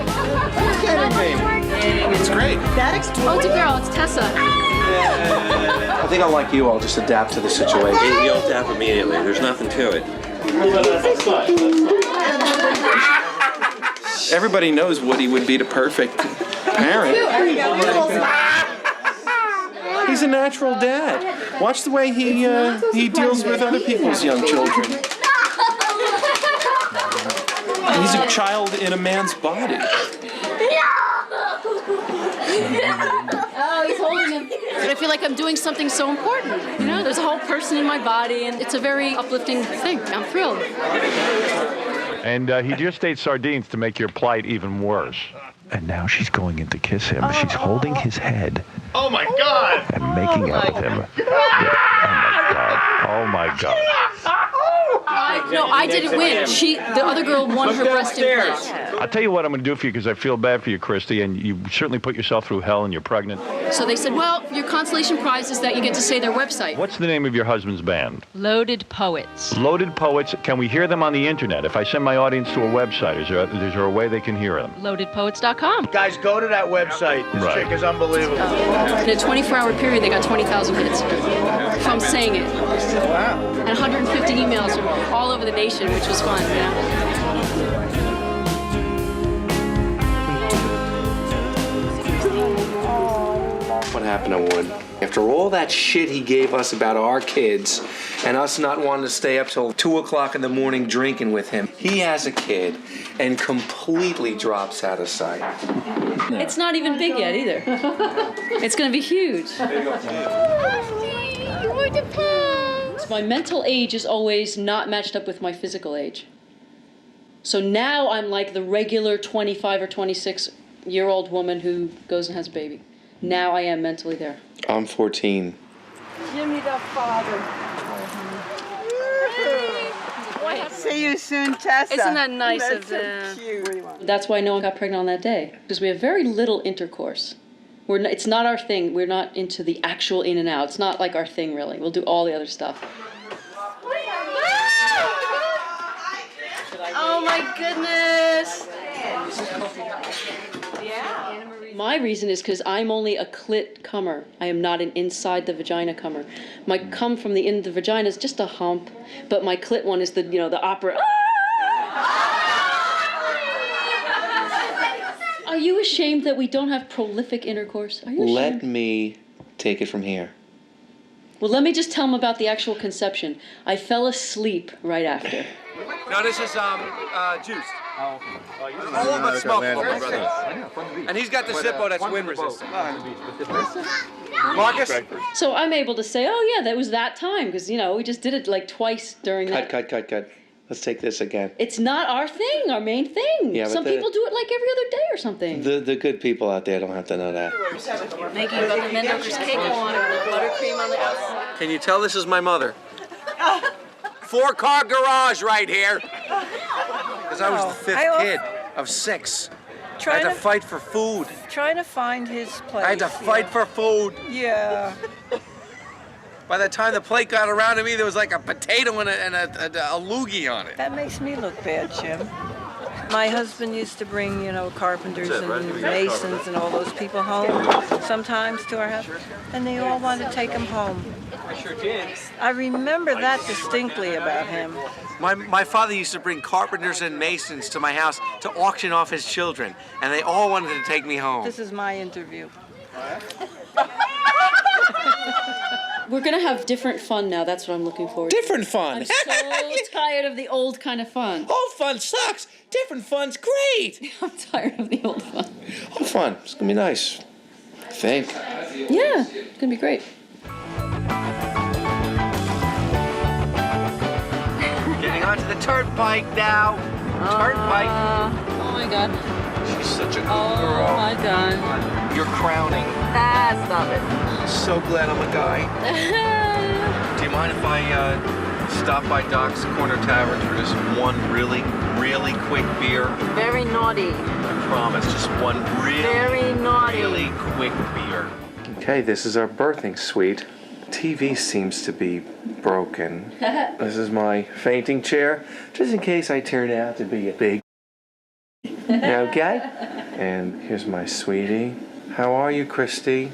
You're kidding me. It's great. That explains. Oh, it's a girl. It's Tessa. I think I'll like you. I'll just adapt to the situation. You'll adapt immediately. There's nothing to it. Everybody knows Woody would be the perfect parent. He's a natural dad. Watch the way he deals with other people's young children. He's a child in a man's body. Oh, he's holding him. I feel like I'm doing something so important. You know, there's a whole person in my body, and it's a very uplifting thing. I'm thrilled. And he just ate sardines to make your plight even worse. And now she's going in to kiss him. She's holding his head. Oh my God! And making out with him. Yeah. Oh my God. No, I didn't win. The other girl won her breast implant. I'll tell you what I'm going to do for you because I feel bad for you, Christy, and you certainly put yourself through hell and you're pregnant. So they said, well, your consolation prize is that you get to say their website. What's the name of your husband's band? Loaded Poets. Loaded Poets. Can we hear them on the internet? If I send my audience to a website, is there a way they can hear them? Loadedpoets.com. Guys, go to that website. This Right. chick is unbelievable. In a 24-hour period, they got 20,000 hits from saying it. Wow. And 150 emails from all over the nation, which was fun. Yeah. What happened to Wood? After all that shit he gave us about our kids and us not wanting to stay up till 2 o'clock in the morning drinking with him, he has a kid and completely drops out of sight. It's not even big yet either. It's going to be huge. My mental age is always not matched up with my physical age. So now I'm like the regular 25 or 26-year-old woman who goes and has a baby. Now I am mentally there. I'm 14. Jimmy the father. See you soon, Tessa. Isn't that nice That's of so them? cute. That's why no one got pregnant on that day, because we have very little intercourse. It's not our thing. We're not into the actual in and out. It's not like our thing, really. We'll do all the other stuff. Oh my goodness! Yeah. My reason is because I'm only a clit comer. I am not an inside the vagina comer. My cum from the end of the vagina is just a hump, but my clit one is the opera. Are you ashamed that we don't have prolific intercourse? Are you ashamed? Let me take it from here. Well, let me just tell them about the actual conception. I fell asleep right after. No, this is juiced. All but smokable, my brother. And he's got the Zippo that's wind resistant. Marcus? So I'm able to say, oh yeah, that was that time, because we just did it like twice during that. Cut. Let's take this again. It's not our thing, our main thing. Yeah, but some people do it like every other day or something. The good people out there don't have to know that. Making Mendoza's cake on with buttercream on the outside. Can you tell this is my mother? 4-car garage right here. Because I was the 5th kid of 6. I had to fight for food. Trying to find his place. I had to fight for food. Yeah. By the time the plate got around to me, there was like a potato and a loogie on it. That makes me look bad, Jim. My husband used to bring, carpenters That's it, right? and We got masons and all those people home sometimes to our house, and they all wanted to take him home. I sure did. I remember that distinctly about him. My father used to bring carpenters and masons to my house to auction off his children, and they all wanted to take me home. This is my interview. We're gonna have different fun now. That's what I'm looking forward to. Different fun. I'm so tired of the old kind of fun. Old fun sucks. Different fun's great. I'm tired of the old fun. Old fun. It's gonna be nice. I think. Yeah, it's gonna be great. Getting onto the turnpike now. Turnpike. Oh my God. She's such a good Oh girl. my God. You're crowning. Ah, stop it. So glad I'm a guy. Do you mind if I stop by Doc's Corner Tavern for just one really, really quick beer? Very naughty. I promise, just one Very naughty. really quick beer. Okay, this is our birthing suite. TV seems to be broken. This is my fainting chair, just in case I turn out to be a big. Okay? And here's my sweetie. How are you, Christie?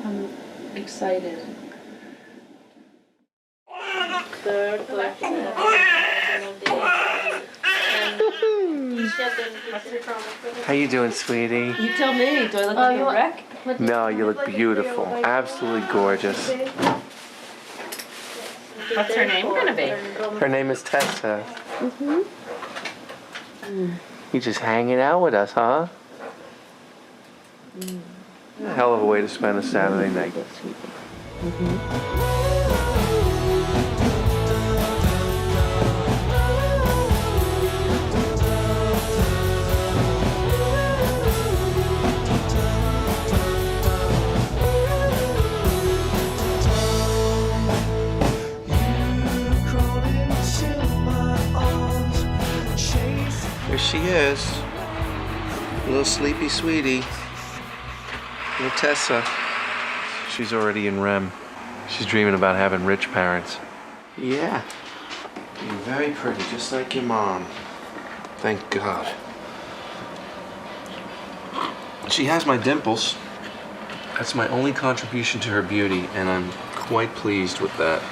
I'm excited. How you doing, sweetie? You tell me. Do I look like a wreck? No, you look beautiful. Absolutely gorgeous. What's her name gonna be? Her name is Tessa. You just hanging out with us, huh? A hell of a way to spend a Saturday night. Here she is. Little sleepy sweetie. Little Tessa. She's already in REM. She's dreaming about having rich parents. Yeah. You're very pretty, just like your mom. Thank God. She has my dimples. That's my only contribution to her beauty, and I'm quite pleased with that.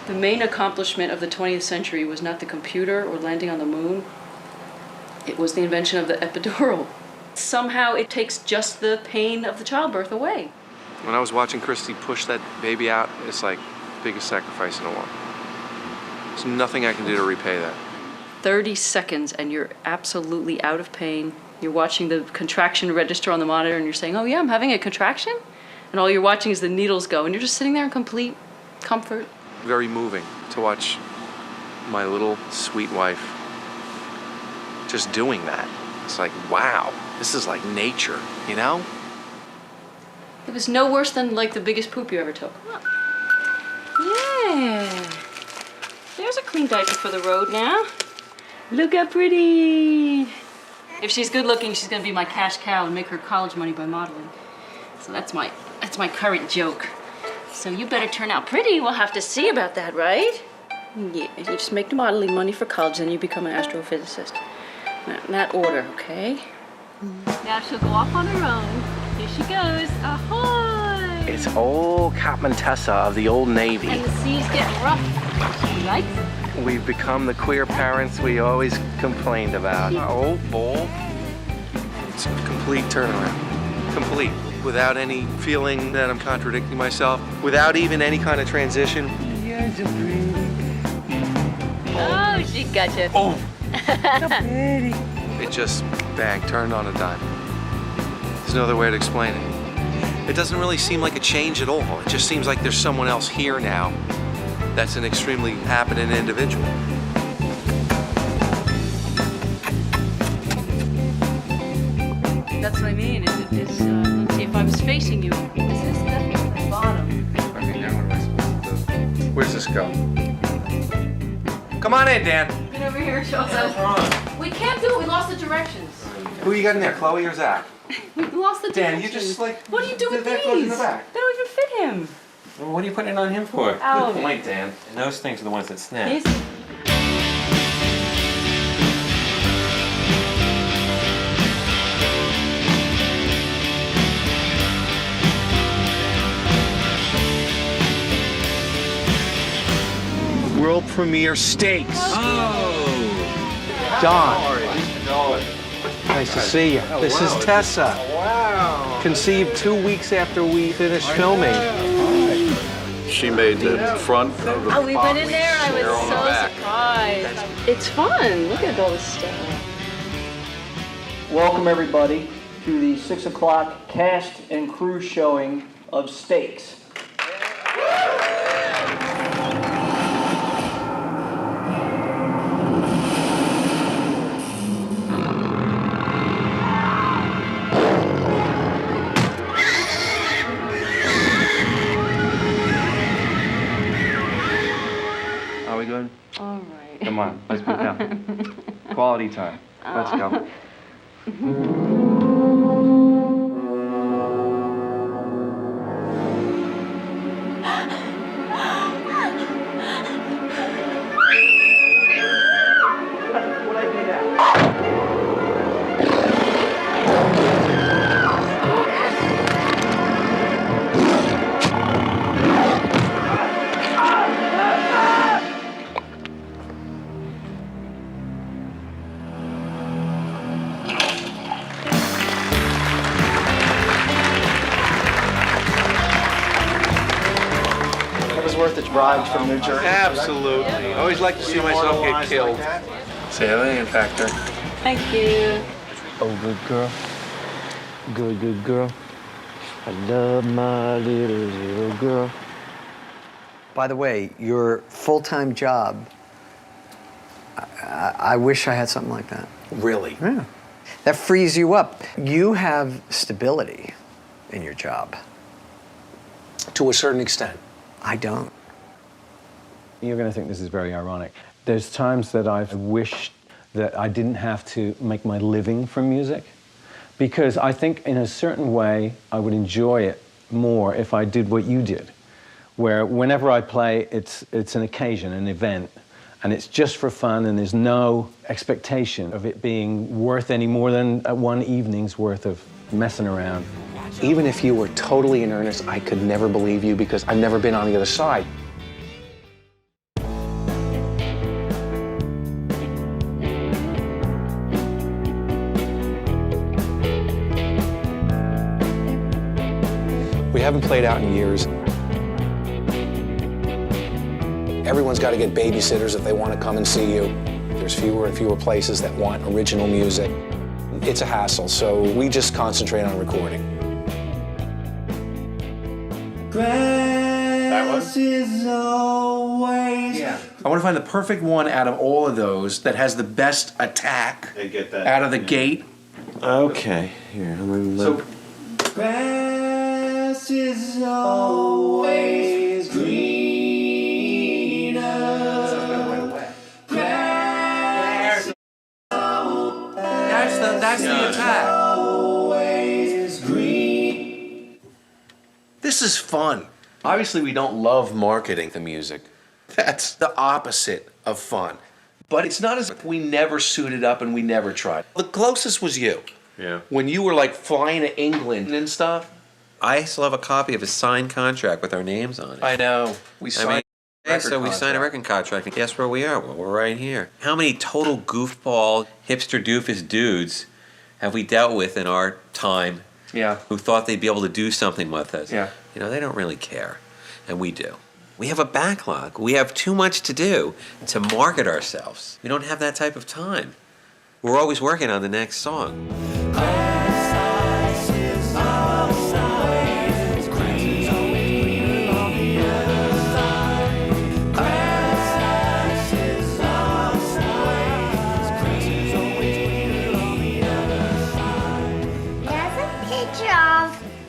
The main accomplishment of the 20th century was not the computer or landing on the moon. It was the invention of the epidural. Somehow it takes just the pain of the childbirth away. When I was watching Christie push that baby out, it's like the biggest sacrifice in the world. There's nothing I can do to repay that. 30 seconds and you're absolutely out of pain. You're watching the contraction register on the monitor and you're saying, oh yeah, I'm having a contraction? And all you're watching is the needles go and you're just sitting there in complete comfort. Very moving to watch my little sweet wife just doing that. It's like, wow, this is like nature, you know? It was no worse than like the biggest poop you ever took. Yeah. There's a clean diaper for the road now. Look how pretty. If she's good looking, she's gonna be my cash cow and make her college money by modeling. So that's my current joke. So you better turn out pretty. We'll have to see about that, right? Yeah, you just make the modeling money for college, then you become an astrophysicist. In that order, okay? Now she'll go off on her own. Here she goes. Ahoy! It's old Captain Tessa of the Old Navy. And the seas get rough. She likes it. We've become the queer parents we always complained about. Oh, bull. It's a complete turnaround. Complete. Without any feeling that I'm contradicting myself. Without even any kind of transition. You're so pretty. Oh, she got you. Oh! So pretty. It just, bang, turned on a dime. There's no other way to explain it. It doesn't really seem like a change at all. It just seems like there's someone else here now that's an extremely happening individual. That's what I mean. Let's see, if I was facing you, is this definitely the bottom? Okay, now what am I supposed to do? Where's this go? Come on in, Dan. Get over here and show us. We can't do it. We lost the directions. Who you got in there, Chloe or Zach? We lost the Dan, directions. you just like... What do you do with that goes in these? the back. They don't even fit him. Well, what are you putting it on him for? Ow. Good point, Dan. And those things are the ones that snap. These- world premiere Steaks. Don, nice to see you. This is Tessa. Wow. Conceived 2 weeks after we finished filming. She made the front of the Oh, we went in box, there. I was they're on the so back. surprised. It's fun. Look at all this stuff. Welcome everybody to the 6 o'clock cast and crew showing of Steaks. Are we good? All right. Come on, let's put down. Quality time. Let's go. It was worth its ride from New Jersey. Absolutely. I always like to see myself get killed. Salient factor. Thank you. Oh, good girl. Good girl. I love my little girl. By the way, your full-time job, I wish I had something like that. Really? Yeah. That frees you up. You have stability in your job. To a certain extent. I don't. You're going to think this is very ironic. There's times that I've wished that I didn't have to make my living from music, because I think in a certain way I would enjoy it more if I did what you did, where whenever I play, it's an occasion, an event, and it's just for fun, and there's no expectation of it being worth any more than one evening's worth of messing around. Even if you were totally in earnest, I could never believe you because I've never been on the other side. We haven't played out in years. Everyone's got to get babysitters if they want to come and see you. There's fewer and fewer places that want original music. It's a hassle, so we just concentrate on recording. Grass is always. Yeah. I want to find the perfect one out of all of those that has the best attack out of the gate. Okay, here. So, Grass is always greener. Grass. that's the attack. Always green. This is fun. Obviously, we don't love marketing the music. That's the opposite of fun. But it's not as if we never suited up and we never tried. The closest was you. Yeah. When you were like flying to England and stuff. I still have a copy of a signed contract with our names on it. I know. We signed So we signed a record contract, and guess where we are? Well, we're right here. How many total goofball, hipster doofus dudes have we dealt with in our time who thought they'd be able to do something with us? Yeah. You know, they don't really care, and we do. We have a backlog. We have too much to do to market ourselves. We don't have that type of time. We're always working on the next song.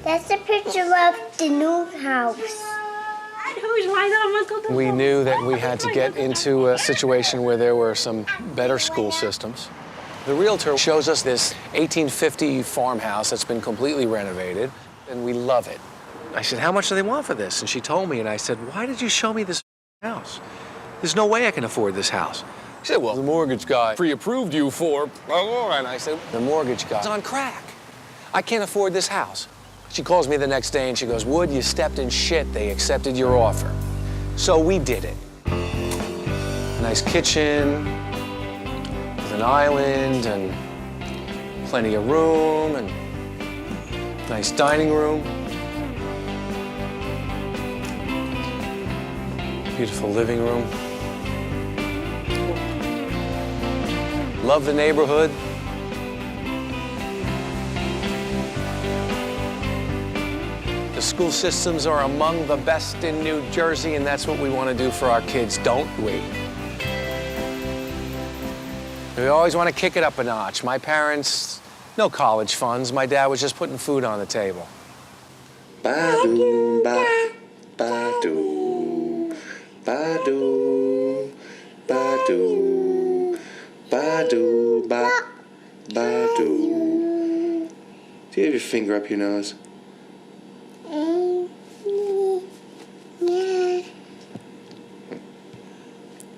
That's a picture of the new house. Who's my Uncle? We knew that we had to get into a situation where there were some better school systems. The realtor shows us this 1850 farmhouse that's been completely renovated, and we love it. I said, how much do they want for this? And she told me, and I said, why did you show me this house? There's no way I can afford this house. She said, well, the mortgage guy pre-approved you for, and I said, the mortgage guy's on crack. I can't afford this house. She calls me the next day and she goes, Wood, you stepped in shit. They accepted your offer. So we did it. nice kitchen with an island and plenty of room and nice dining room. Beautiful living room. Love the neighborhood. The school systems are among the best in New Jersey, and that's what we want to do for our kids, don't we? We always want to kick it up a notch. My parents, no college funds. My dad was just putting food on the table. Ba-doom, ba, ba-doom, ba-doom, ba-doom, ba-doom, ba, ba-doom. Do you have your finger up your nose?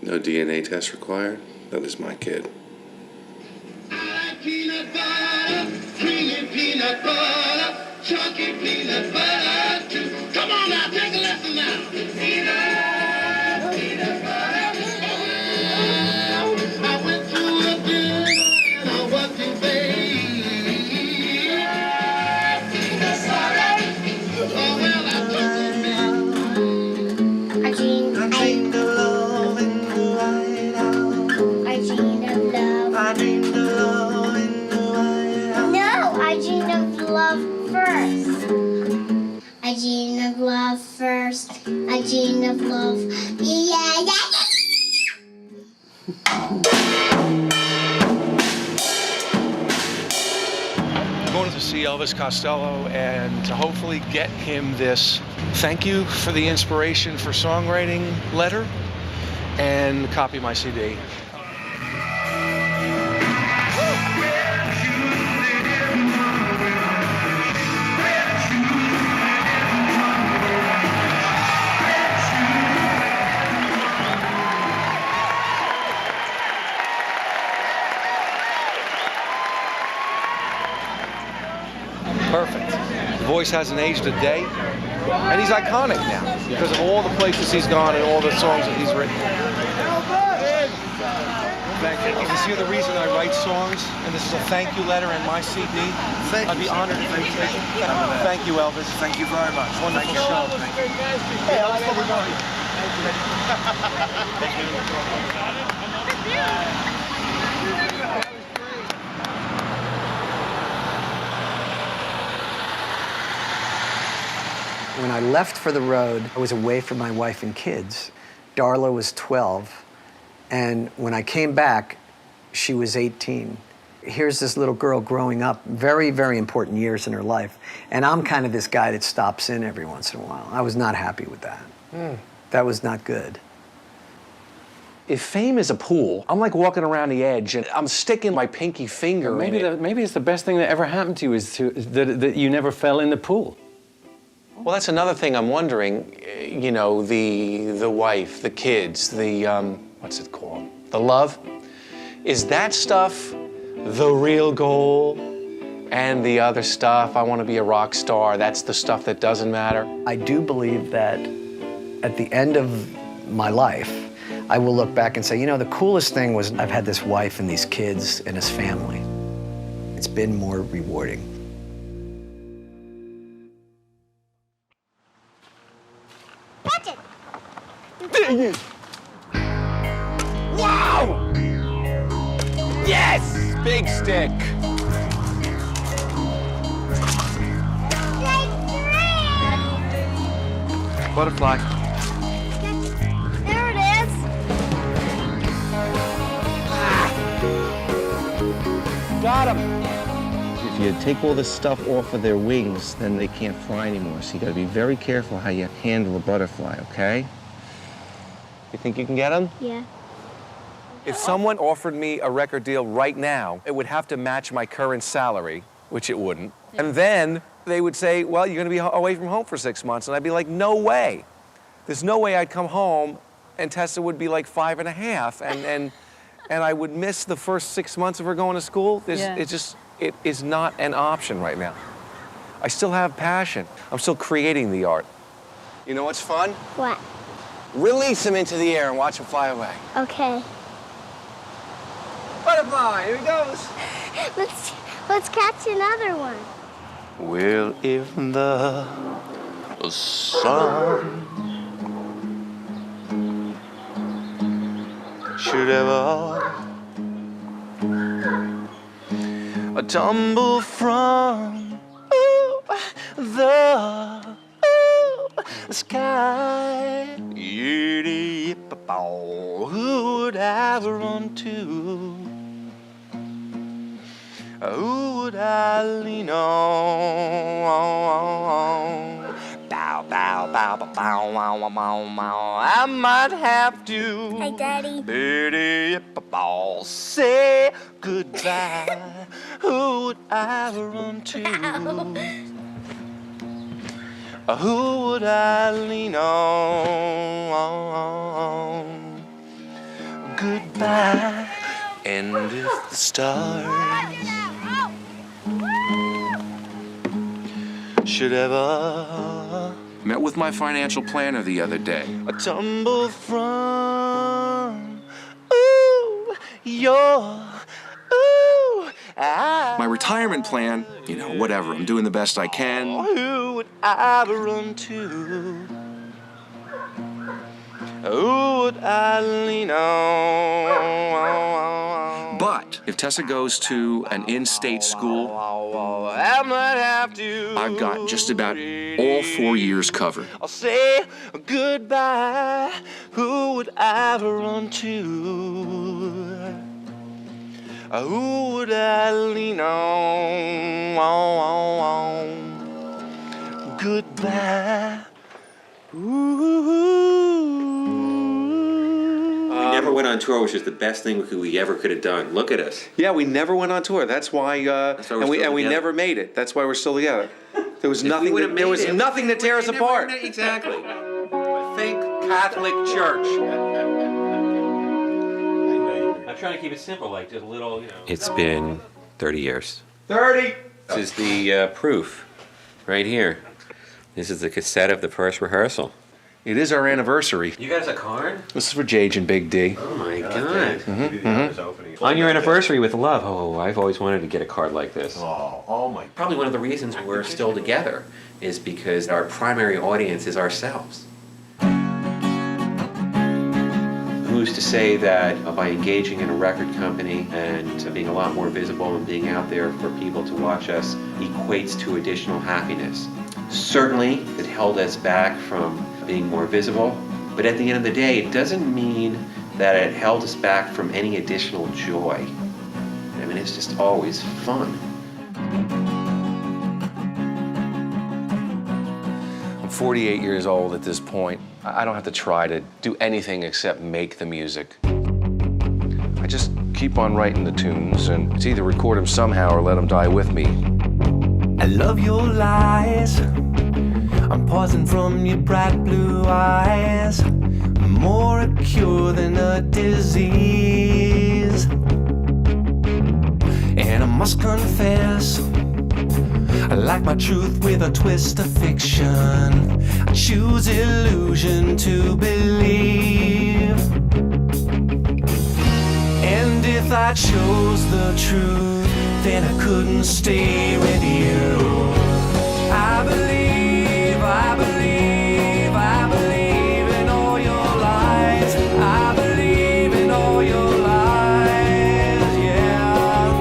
No DNA test required? That is my kid. Peanut butter, creamy peanut butter, chunky peanut butter too. Come on now, take a lesson now. Peanut butter. Oh, I went to a dinner and I wasn't paid. Peanut butter. Oh, well, I took I dreamed of love in the White House. I dreamed of love. I dreamed of love in the White House. No, I dreamed of love first. I dreamed of love first. I dreamed of love. Yeah, yeah. Going to see Elvis Costello and to hopefully get him this thank you for the inspiration for songwriting letter and copy my CD. Perfect. The voice hasn't aged a day, and he's iconic now because of all the places he's gone and all the songs that he's written. Thank you. Is this the reason I write songs? And this is a thank you letter and my CD. I'd be honored if you take it. Thank you, Elvis. Thank you very much. Wonderful show. Hey, Elvis, where we going? When I left for the road, I was away from my wife and kids. Darla was 12, and when I came back, she was 18. Here's this little girl growing up, very, very important years in her life, and I'm kind of this guy that stops in every once in a while. I was not happy with that. That was not good. If fame is a pool, I'm like walking around the edge and I'm sticking my pinky finger in it. Maybe it's the best thing that ever happened to you is that you never fell in the pool. Well, that's another thing I'm wondering. You know, the wife, the kids, the what's it called? The love. Is that stuff the real goal? And the other stuff, I want to be a rock star, that's the stuff that doesn't matter? I do believe that at the end of my life, I will look back and say, you know, the coolest thing was I've had this wife and these kids and this family. It's been more rewarding. Catch it. Dang it! Wow! Yes! Big stick. Butterfly. There it is. Got him. If you take all the stuff off of their wings, then they can't fly anymore. So you gotta be very careful how you handle a butterfly, okay? You think you can get them? Yeah. If someone offered me a record deal right now, it would have to match my current salary, which it wouldn't. And then they would say, well, you're gonna be away from home for 6 months. And I'd be like, no way. There's no way I'd come home and Tessa would be like 5.5 and I would miss the first 6 months of her going to school. It is not an option right now. I still have passion. I'm still creating the art. You know what's fun? What? Release him into the air and watch him fly away. Okay. Butterfly, here he goes. Let's catch another one. Well, if the sun should ever tumble from the sky, who would I run to? Who would I lean on? Bow, bow, bow, bow, bow, wow, wow, wow, wow. I might have to. Hi, Daddy. Say goodbye. Who would I run to? Who would I lean on? Goodbye. And if the stars should ever Met with my financial planner the other day. tumble from My retirement plan, whatever. I'm doing the best I can. who would I run to? Who would I lean on? But if Tessa goes to an in-state school, I might have to. I've got just about all 4 years covered. I'll say goodbye. Who would I run to? Who would I lean on? Goodbye. We never went on tour, which is the best thing we ever could have done. Look at us. Yeah, we never went on tour. That's why, why we're still we together. never made it. That's why we're still together. There was If we nothing. would've There made was it, nothing to tear us apart. Exactly. Think Catholic Church. I'm trying to keep it simple, like just a little, It's been 30 years. 30. This is the proof, right here. This is the cassette of the first rehearsal. It is our anniversary. You got us a card? This is for Jage and Big D. Oh my God. On your anniversary with love. Oh, I've always wanted to get a card like this. Oh my. Probably one of the reasons we're still together is because our primary audience is ourselves. Who's to say that by engaging in a record company and being a lot more visible and being out there for people to watch us equates to additional happiness? Certainly, it held us back from being more visible, but at the end of the day, it doesn't mean that it held us back from any additional joy. I mean, it's just always fun. I'm 48 years old at this point. I don't have to try to do anything except make the music. I just keep on writing the tunes, and it's either record them somehow or let them die with me. I love your lies. I'm pausing from your bright blue eyes. More a cure than a disease. And I must confess, I like my truth with a twist of fiction. I choose illusion to believe. And if I chose the truth, then I couldn't stay with you. I believe, I believe, I believe in all your lies. I believe in all your lies, yeah.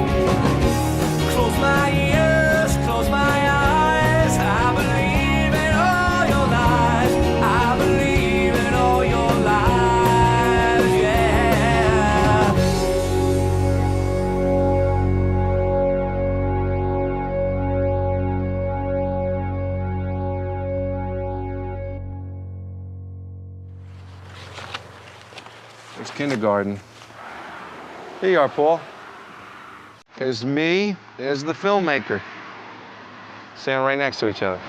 Close my ears, close my eyes. I believe in all your lies. I believe in all your lies, yeah. It's kindergarten. Here you are, Paul. There's me, there's the filmmaker. Standing right next to each other.